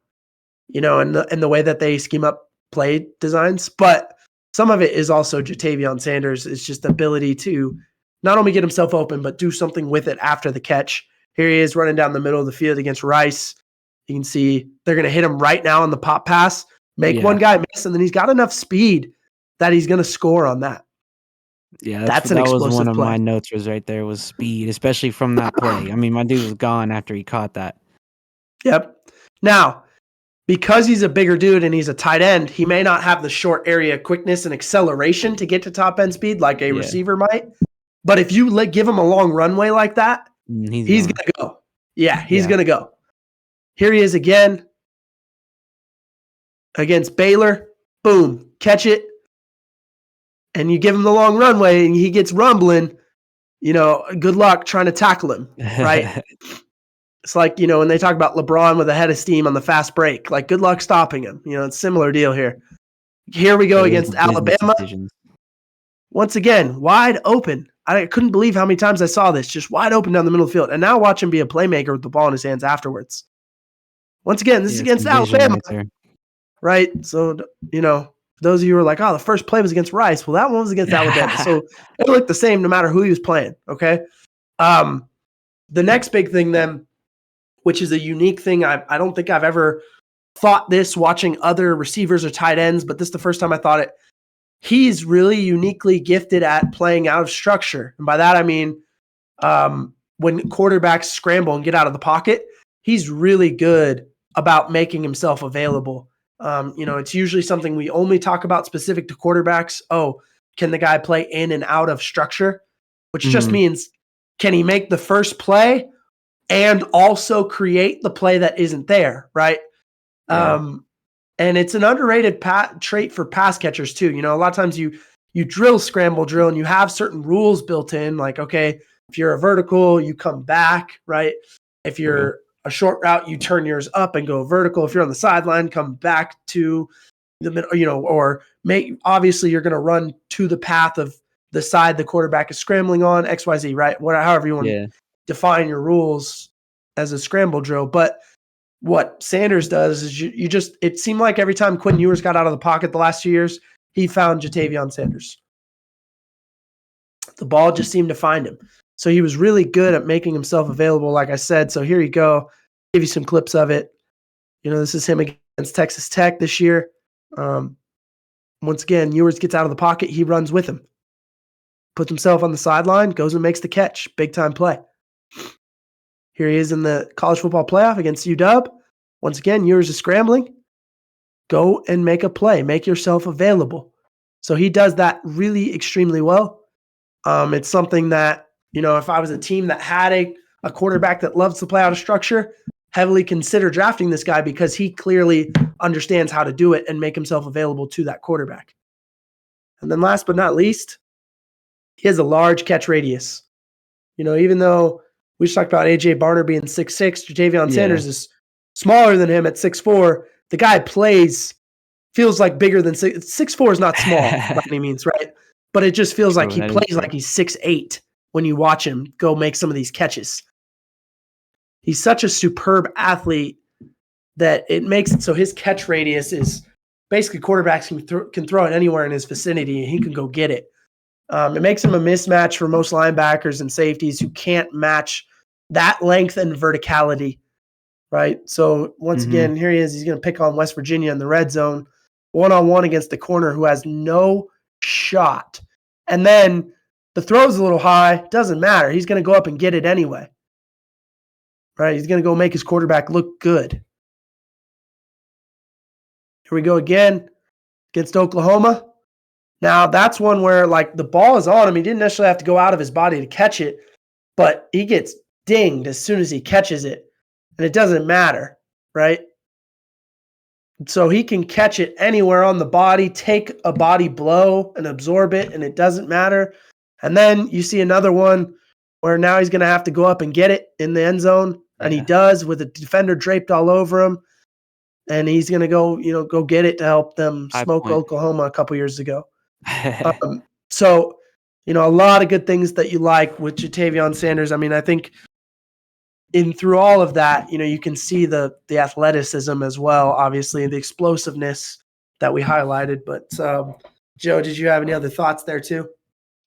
you know, and the way that they scheme up play designs, but some of it is also Jatavion Sanders' is just ability to not only get himself open, but do something with it after the catch. Here he is running down the middle of the field against Rice. You can see they're going to hit him right now on the pop pass, make one guy miss, and then he's got enough speed that he's going to score on that. Yeah, that's an that explosive was one of play. my notes was right there was speed, especially from that play. I mean, my dude was gone after he caught that. Yep. Now, because he's a bigger dude and he's a tight end, he may not have the short area quickness and acceleration to get to top end speed like a receiver might. But if you give him a long runway like that, he's going to go. Yeah, he's going to go. Here he is again. Against Baylor, boom, catch it. And you give him the long runway and he gets rumbling, good luck trying to tackle him, right? It's like, when they talk about LeBron with a head of steam on the fast break, like good luck stopping him. It's a similar deal here. Here we go against Alabama. Decisions. Once again, wide open. I couldn't believe how many times I saw this, just wide open down the middle of the field. And now watch him be a playmaker with the ball in his hands afterwards. Once again, this is against Alabama, right? So, those of you who are like, oh, the first play was against Rice. Well, that one was against Alabama. So it looked the same no matter who he was playing, okay? The next big thing then, which is a unique thing, I don't think I've ever thought this watching other receivers or tight ends, but this is the first time I thought it. He's really uniquely gifted at playing out of structure. And by that, I mean when quarterbacks scramble and get out of the pocket, he's really good about making himself available. It's usually something we only talk about specific to quarterbacks. Oh, can the guy play in and out of structure? Which just means, can he make the first play and also create the play that isn't there, right? Yeah. And it's an underrated trait for pass catchers too. A lot of times you drill scramble drill and you have certain rules built in, like, okay, if you're a vertical, you come back, right? If you're a short route, you turn yours up and go vertical. If you're on the sideline, come back to the middle, or obviously you're going to run to the path of the side the quarterback is scrambling on, XYZ, right? However you want to define your rules as a scramble drill. But what Sanders does is it seemed like every time Quinn Ewers got out of the pocket the last 2 years, he found Ja'Tavion Sanders. The ball just seemed to find him. So he was really good at making himself available, like I said. So here you go. Give you some clips of it. This is him against Texas Tech this year. Once again, Ewers gets out of the pocket. He runs with him. Puts himself on the sideline, goes and makes the catch. Big time play. Here he is in the college football playoff against UW. Once again, Ewers is scrambling. Go and make a play. Make yourself available. So he does that really extremely well. It's something that, if I was a team that had a quarterback that loves to play out of structure, heavily consider drafting this guy because he clearly understands how to do it and make himself available to that quarterback. And then last but not least, he has a large catch radius. Even though we just talked about A.J. Barner being 6'6", Ja'Tavion Sanders is smaller than him at 6'4". The guy feels like bigger than 6'4" is not small by any means, right? But it just feels like he plays like he's 6'8" when you watch him go make some of these catches. He's such a superb athlete that it makes it so his catch radius is basically quarterbacks can throw it anywhere in his vicinity and he can go get it. It makes him a mismatch for most linebackers and safeties who can't match that length and verticality, right? So once again, here he is. He's going to pick on West Virginia in the red zone, one-on-one against the corner who has no shot. And then the throw's a little high. Doesn't matter. He's going to go up and get it anyway, right? He's going to go make his quarterback look good. Here we go again against Oklahoma. Now, that's one where, the ball is on him. He didn't necessarily have to go out of his body to catch it, but he gets dinged as soon as he catches it, and it doesn't matter, right? So he can catch it anywhere on the body, take a body blow and absorb it, and it doesn't matter. And then you see another one where now he's going to have to go up and get it in the end zone, and he does with a defender draped all over him, and he's going to go get it to help them smoke Oklahoma a couple years ago. So, a lot of good things that you like with Ja'Tavion Sanders. I mean, I think through all of that, you can see the athleticism as well, obviously, the explosiveness that we highlighted. But, Joe, did you have any other thoughts there too?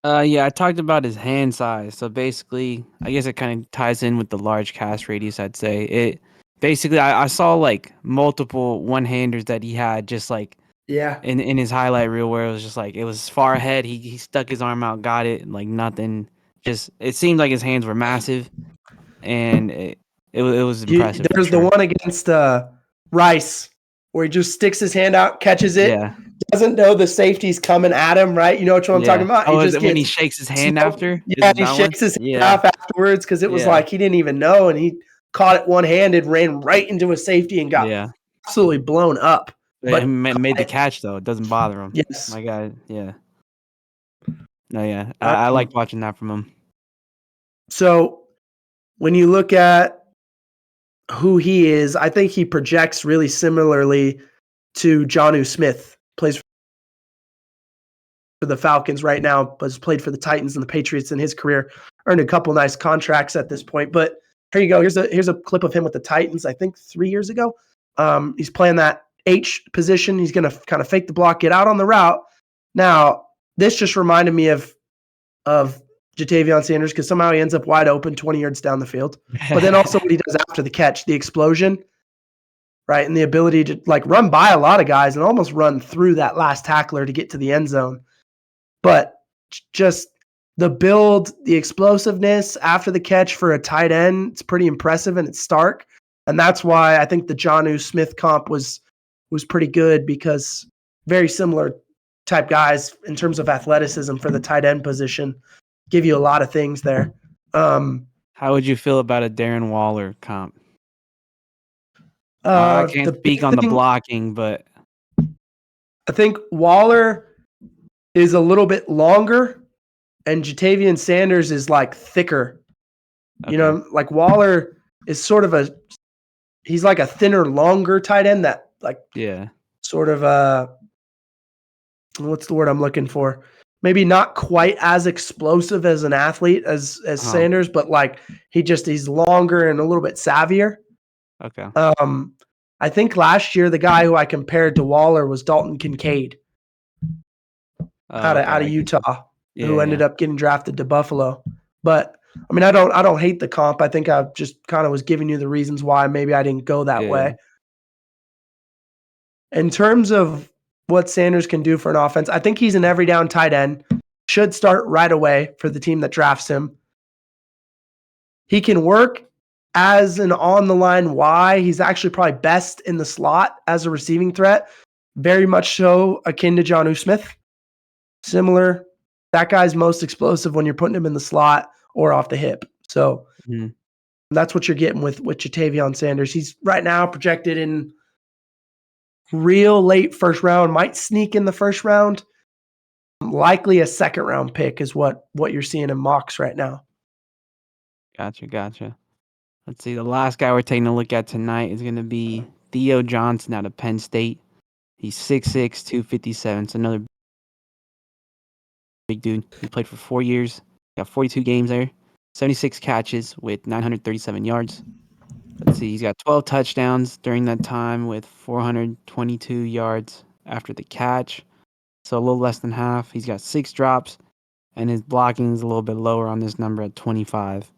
Yeah, I talked about his hand size. So basically, I guess it kind of ties in with the large cast radius, I'd say. It basically, I saw multiple one-handers that he had just in his highlight reel where it was just it was far ahead. He stuck his arm out, got it, nothing. Just it seemed like his hands were massive, and it was impressive. There's the one against Rice where he just sticks his hand out, catches it, doesn't know the safety's coming at him, right? You know what I'm talking about? When he shakes his hand after? Yeah, he shakes his hand off afterwards because it was he didn't even know, and he caught it one-handed, ran right into a safety, and got absolutely blown up But he made the catch, though. It doesn't bother him. Yes. My guy, yeah. No, yeah. I liked watching that from him. So when you look at who he is, I think he projects really similarly to Jonnu Smith. Plays for the Falcons right now, but has played for the Titans and the Patriots in his career. Earned a couple nice contracts at this point. But here you go. Here's a clip of him with the Titans, I think 3 years ago. He's playing that H position. He's going to kind of fake the block, get out on the route. Now, this just reminded me of Ja'Tavion Sanders because somehow he ends up wide open 20 yards down the field. But then also what he does after the catch, the explosion, right? And the ability to like run by a lot of guys and almost run through that last tackler to get to the end zone. But just the build, the explosiveness after the catch for a tight end, it's pretty impressive and it's stark. And that's why I think the Jonnu Smith comp was pretty good because very similar type guys in terms of athleticism for the tight end position. Give you a lot of things there. How would you feel about a Darren Waller comp? I can't speak on the blocking, but I think Waller is a little bit longer and Ja'Tavion Sanders is like thicker. Okay. You know, like Waller is sort of he's like a thinner, longer tight end that like sort of what's the word I'm looking for? Maybe not quite as explosive as an athlete as Sanders, but like he's longer and a little bit savvier. Okay. I think last year the guy who I compared to Waller was Dalton Kincaid out of Utah, who ended up getting drafted to Buffalo. But I mean, I don't hate the comp. I think I just kind of was giving you the reasons why maybe I didn't go that way. In terms of what Sanders can do for an offense, I think he's an every down tight end. Should start right away for the team that drafts him. He can work as an on-the-line Y. He's actually probably best in the slot as a receiving threat. Very much so akin to Jonnu Smith. Similar. That guy's most explosive when you're putting him in the slot or off the hip. So that's what you're getting with Ja'Tavion Sanders. He's right now projected in real late first round, might sneak in the first round. Likely a second round pick is what you're seeing in mocks right now. Gotcha. Let's see. The last guy we're taking a look at tonight is going to be Theo Johnson out of Penn State. He's 6'6", 257. It's another big dude. He played for 4 years. Got 42 games there. 76 catches with 937 yards. Let's see. He's got 12 touchdowns during that time with 422 yards after the catch. So a little less than half. He's got 6 drops, and his blocking is a little bit lower on this number at 25.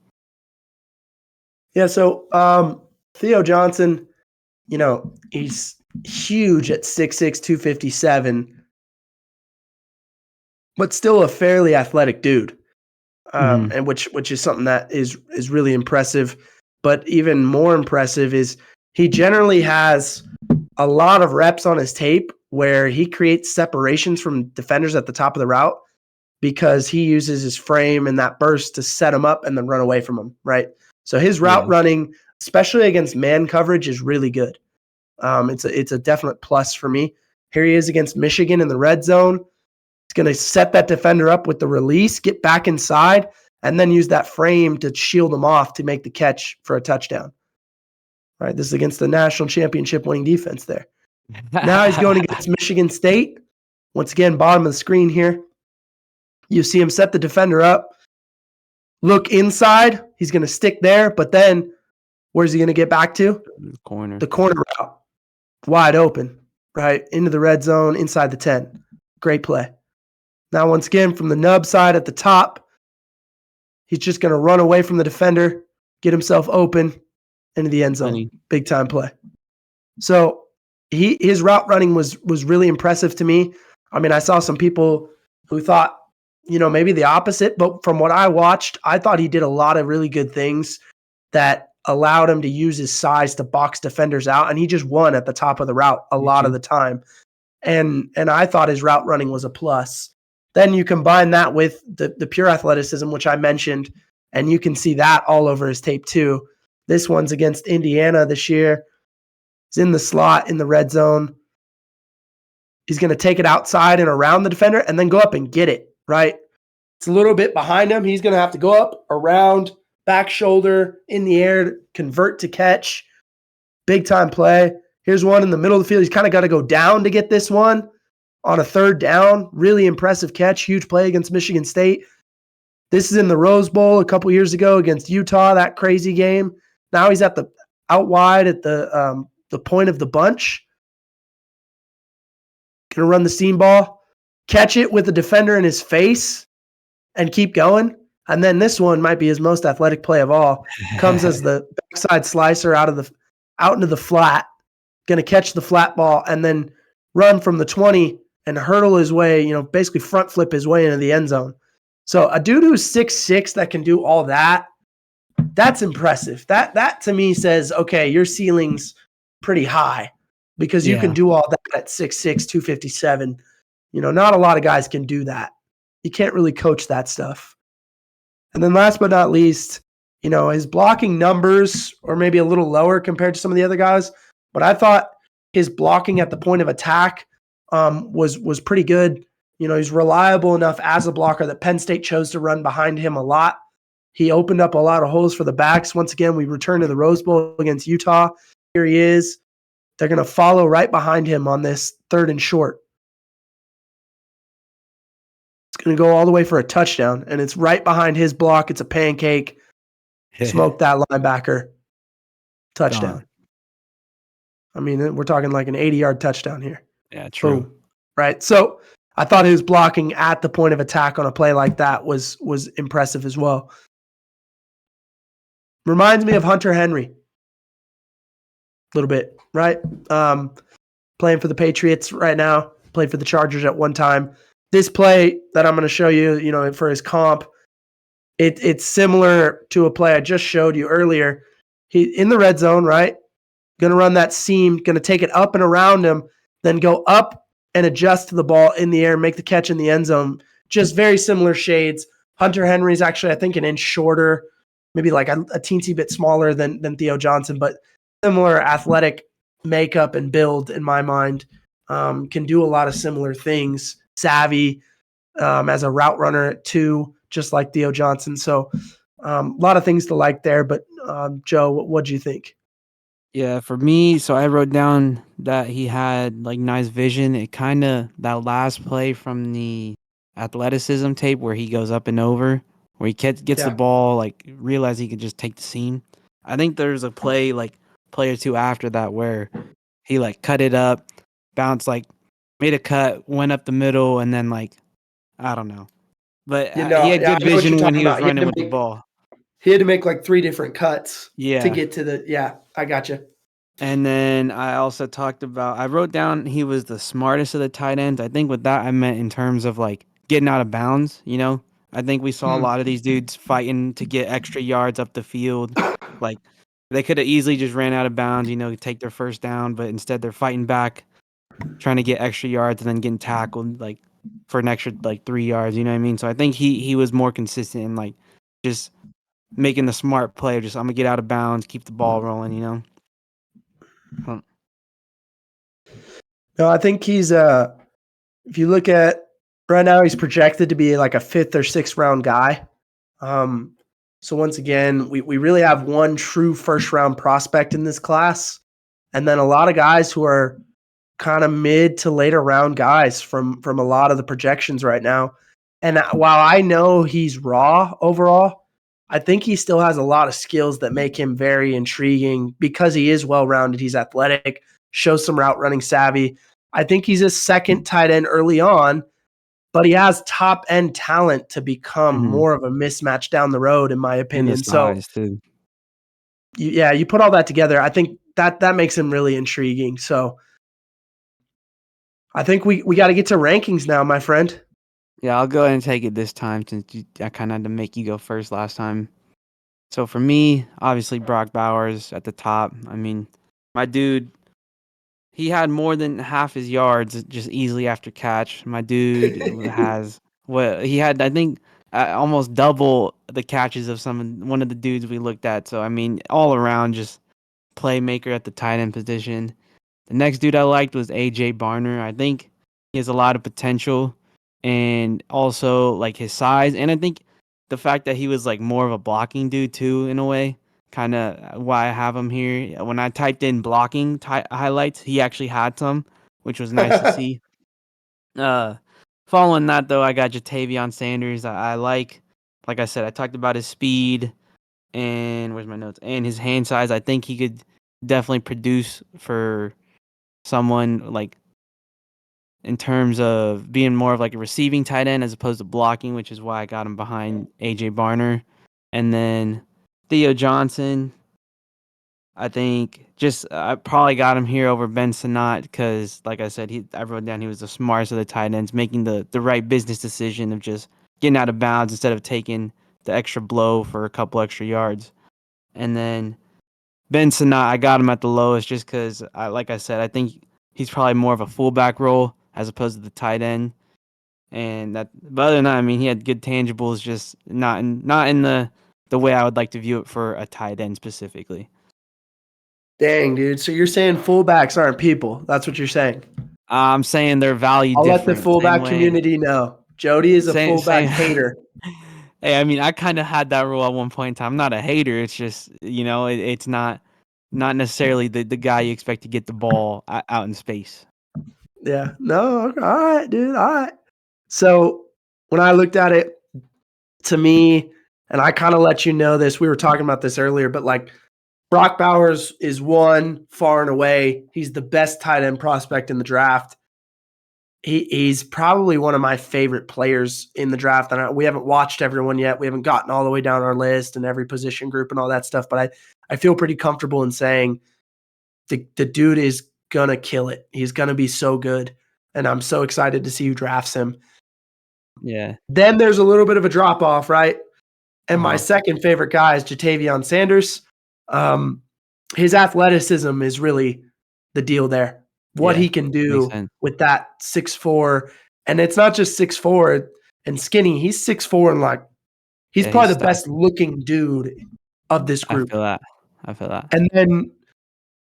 Yeah, so Theo Johnson, you know, he's huge at 6'6", 257, but still a fairly athletic dude, and which is something that is really impressive. But even more impressive is he generally has a lot of reps on his tape where he creates separations from defenders at the top of the route because he uses his frame and that burst to set them up and then run away from them, right? So his route running, especially against man coverage, is really good. It's a definite plus for me. Here he is against Michigan in the red zone. He's going to set that defender up with the release, get back inside, and then use that frame to shield him off to make the catch for a touchdown. Right, this is against the national championship winning defense there. Now he's going against Michigan State. Once again, bottom of the screen here. You see him set the defender up. Look inside. He's going to stick there, but then where's he going to get back to? The corner route. Wide open, right? Into the red zone, inside the 10. Great play. Now, once again, from the nub side at the top, he's just going to run away from the defender, get himself open into the end zone. Big time play. So his route running was really impressive to me. I mean, I saw some people who thought, you know, maybe the opposite, but from what I watched, I thought he did a lot of really good things that allowed him to use his size to box defenders out, and he just won at the top of the route a lot of the time. And I thought his route running was a plus. Then you combine that with the pure athleticism, which I mentioned, and you can see that all over his tape too. This one's against Indiana this year. He's in the slot in the red zone. He's going to take it outside and around the defender and then go up and get it, right? It's a little bit behind him. He's going to have to go up, around, back shoulder, in the air, convert to catch. Big time play. Here's one in the middle of the field. He's kind of got to go down to get this one on a third down. Really impressive catch. Huge play against Michigan State. This is in the Rose Bowl a couple years ago against Utah, that crazy game. Now he's at the out wide at the point of the bunch. Going to run the seam ball, catch it with the defender in his face, and keep going. And then this one might be his most athletic play of all. Comes as the backside slicer out into the flat. Going to catch the flat ball and then run from the 20 and hurdle his way, basically front flip his way into the end zone. So a dude who's 6'6" that can do all that, that's impressive. That to me says, okay, your ceiling's pretty high because you can do all that at 6'6", 257. Not a lot of guys can do that. You can't really coach that stuff. And then last but not least, his blocking numbers are maybe a little lower compared to some of the other guys, but I thought his blocking at the point of attack was pretty good. He's reliable enough as a blocker that Penn State chose to run behind him a lot. He opened up a lot of holes for the backs. Once again, we return to the Rose Bowl against Utah. Here he is. They're going to follow right behind him on this 3rd and short. It's going to go all the way for a touchdown, and it's right behind his block. It's a pancake. Smoke that linebacker. Touchdown. Gone. I mean, we're talking like an 80-yard touchdown here. Yeah, true. Boom. Right? So I thought his blocking at the point of attack on a play like that was impressive as well. Reminds me of Hunter Henry. A little bit, right? Playing for the Patriots right now. Played for the Chargers at one time. This play that I'm going to show you, for his comp, it's similar to a play I just showed you earlier. He in the red zone, right? Going to run that seam, going to take it up and around him, then go up and adjust to the ball in the air, make the catch in the end zone. Just very similar shades. Hunter Henry's actually, I think, an inch shorter, maybe like a teensy bit smaller than Theo Johnson, but similar athletic makeup and build in my mind. Can do a lot of similar things. Savvy as a route runner too, just like Theo Johnson. So a lot of things to like there. But Joe, what'd you think? Yeah, for me, so I wrote down that he had like nice vision. It kind of, that last play from the athleticism tape where he goes up and over, where he gets the ball, like realize he could just take the seam. I think there's a play or two after that where he like cut it up, bounced, like made a cut, went up the middle, and then like, I don't know. But he had good vision when he was running with the ball. He had to make like 3 different cuts to get to the I gotcha. And then I also I wrote down he was the smartest of the tight ends. I think with that I meant in terms of like getting out of bounds, I think we saw a lot of these dudes fighting to get extra yards up the field. Like they could have easily just ran out of bounds, take their first down, but instead they're fighting back, trying to get extra yards and then getting tackled like for an extra like 3 yards, you know what I mean? So I think he was more consistent in like just making the smart play of just I'm gonna get out of bounds, keep the ball rolling, No, I think he's if you look at right now, he's projected to be like a 5th or 6th round guy. So once again, we really have one true first round prospect in this class, and then a lot of guys who are kind of mid to later round guys from a lot of the projections right now. And while I know he's raw overall, I think he still has a lot of skills that make him very intriguing because he is well-rounded. He's athletic, shows some route running savvy. I think he's a second tight end early on, but he has top end talent to become more of a mismatch down the road, in my opinion. So you put all that together. I think that makes him really intriguing. So I think we got to get to rankings now, my friend. Yeah, I'll go ahead and take it this time since I kind of had to make you go first last time. So for me, obviously Brock Bowers at the top. I mean, my dude, he had more than half his yards just easily after catch. My dude he had, I think, almost double the catches of one of the dudes we looked at. So I mean, all around just playmaker at the tight end position. The next dude I liked was AJ Barner. I think He has a lot of potential, and also like his size, and I think the fact that he was like more of a blocking dude too, in a way, kind of why I have him here. When I typed in blocking highlights, he actually had some, which was nice to see. Following that though, I got Jatavion Sanders. I like I said, I talked about his speed and where's my notes and his hand size. I think he could definitely produce for someone like in terms of being more of like a receiving tight end as opposed to blocking, which is why I got him behind AJ Barner. And then Theo Johnson, I think I probably got him here over Ben Sinnott because, like I said, I wrote down he was the smartest of the tight ends, making the right business decision of just getting out of bounds instead of taking the extra blow for a couple extra yards. And then Ben Sinnott, I got him at the lowest just because, like I said, I think he's probably more of a fullback role as opposed to the tight end. And but other than that, I mean, he had good tangibles, just not in the way I would like to view it for a tight end specifically. Dang, dude. So you're saying fullbacks aren't people? That's what you're saying? I'm saying they're valued I'll different. let the fullback community know. Jody is a fullback hater. Hey, I mean, I kind of had that rule at one point in time. I'm not a hater. It's just, it's not necessarily the guy you expect to get the ball out in space. Yeah. No. All right, dude. All right. So when I looked at it, to me, and I kind of let you know this, we were talking about this earlier, but like Brock Bowers is one far and away. He's the best tight end prospect in the draft. He's probably one of my favorite players in the draft. And we haven't watched everyone yet. We haven't gotten all the way down our list and every position group and all that stuff. But I feel pretty comfortable in saying the dude is going to kill it. He's going to be so good. And I'm so excited to see who drafts him. Yeah. Then there's a little bit of a drop off, right? And my second favorite guy is Jatavion Sanders. His athleticism is really the deal there. What he can do with that 6'4", and it's not just 6'4" and skinny. He's 6'4" and he's probably the best looking dude of this group. I feel that. And then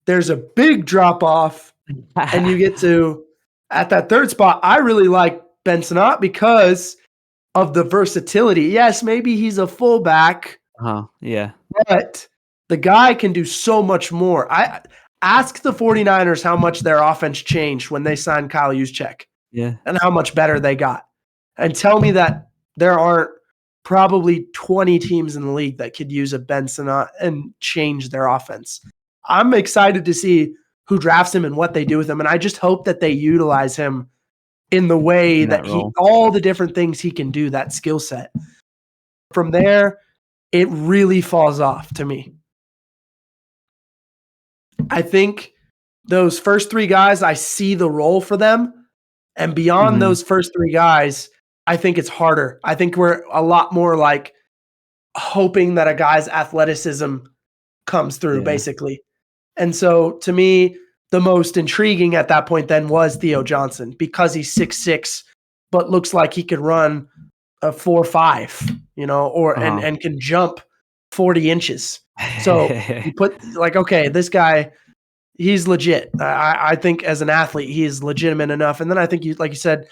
there's a big drop off, and you get to at that third spot. I really like Ben Sinnott because of the versatility. Yes, maybe he's a fullback. Yeah. But the guy can do so much more. I ask the 49ers how much their offense changed when they signed Kyle Juszczyk. Yeah. And how much better they got. And tell me that there aren't probably 20 teams in the league that could use a Ben Sinnott and change their offense. I'm excited to see who drafts him and what they do with him. And I just hope that they utilize him in the way that all the different things he can do, that skill set. From there, it really falls off to me. I think those first three guys, I see the role for them. And beyond those first three guys, I think it's harder. I think we're a lot more like hoping that a guy's athleticism comes through, basically. And so to me, the most intriguing at that point then was Theo Johnson because he's 6'6", but looks like he could run a 4.5, and can jump 40 inches. So you put okay, this guy, he's legit. I think as an athlete, he is legitimate enough. And then I think like you said,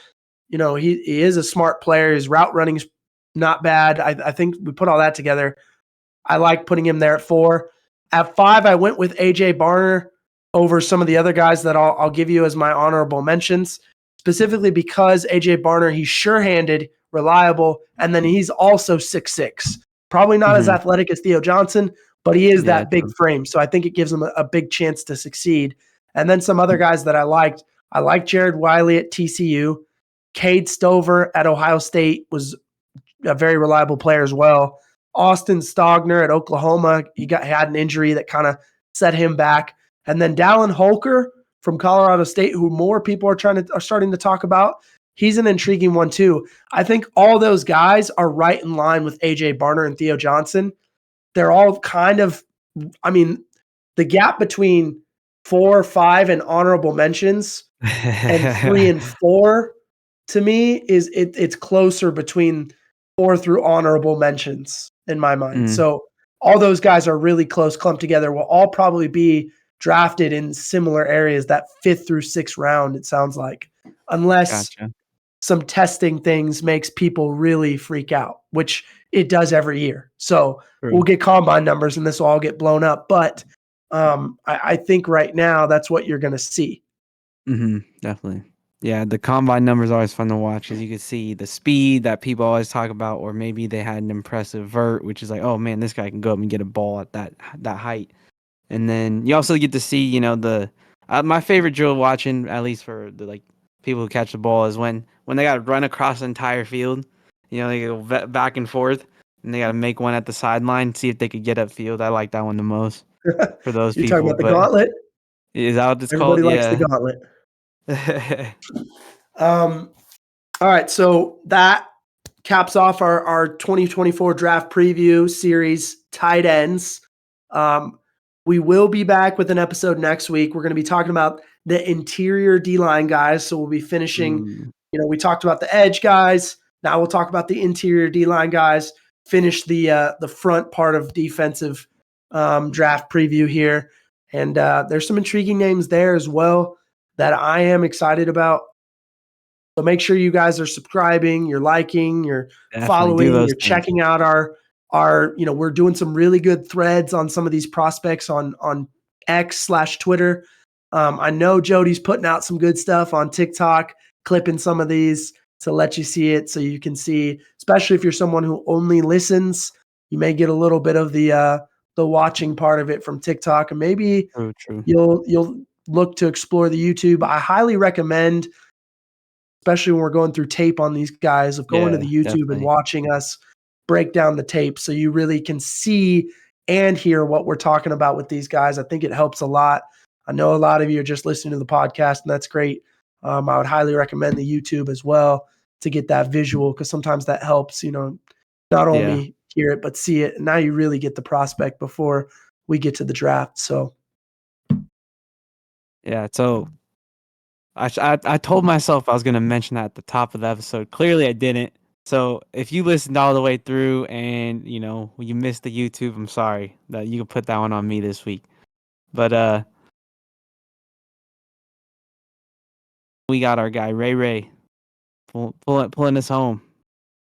he is a smart player. His route running's not bad. I think we put all that together. I like putting him there at 4. At 5, I went with AJ Barner over some of the other guys that I'll give you as my honorable mentions, specifically because AJ Barner, he's sure-handed, reliable, and then he's also 6'6". Probably not as athletic as Theo Johnson, but he is that big frame. So I think it gives him a big chance to succeed. And then some other guys that I liked Jared Wiley at TCU. Cade Stover at Ohio State was a very reliable player as well. Austin Stogner at Oklahoma, he had an injury that kind of set him back. And then Dallin Holker from Colorado State, who more people are starting to talk about. He's an intriguing one too. I think all those guys are right in line with AJ Barner and Theo Johnson. They're all kind of, the gap between 4, 5, and honorable mentions and 3 and 4 to me is it's closer between 4 through honorable mentions in my mind. So all those guys are really close, clumped together. Will all probably be drafted in similar areas, that 5th through 6th round, it sounds like. unless Gotcha. some testing things makes people really freak out, which it does every year. So we'll get combine numbers and this will all get blown up. But I think right now that's what you're going to see. Definitely. Yeah, the combine numbers are always fun to watch because you can see the speed that people always talk about, or maybe they had an impressive vert, which is like, oh man, this guy can go up and get a ball at that height. And then you also get to see, the my favorite drill watching, at least for the like people who catch the ball, is when they got to run across the entire field. They go back and forth, and they got to make one at the sideline, see if they could get upfield. I like that one the most for those You're talking people. about the But gauntlet? is that what it's Everybody called? likes the Yeah. gauntlet. All right, so that caps off our 2024 draft preview series, tight ends. We will be back with an episode next week. We're going to be talking about the interior D-line guys. So we'll be finishing, we talked about the edge guys. Now we'll talk about the interior D-line guys, finish the front part of defensive draft preview here. And there's some intriguing names there as well that I am excited about. So make sure you guys are subscribing, you're liking, you're following, you're checking out our we're doing some really good threads on some of these prospects on X/Twitter. I know Jody's putting out some good stuff on TikTok, clipping some of these to let you see it so you can see, especially if you're someone who only listens, you may get a little bit of the watching part of it from TikTok, and maybe you'll look to explore the YouTube. I highly recommend, especially when we're going through tape on these guys, of going to the YouTube and watching us break down the tape so you really can see and hear what we're talking about with these guys. I think it helps a lot. I know a lot of you are just listening to the podcast, and that's great. I would highly recommend the YouTube as well to get that visual, because sometimes that helps, not only hear it, but see it. And now you really get the prospect before we get to the draft. So, yeah, so I told myself I was going to mention that at the top of the episode. Clearly I didn't. So if you listened all the way through and, you missed the YouTube, I'm sorry. That you can put that one on me this week. But we got our guy Ray pulling us home.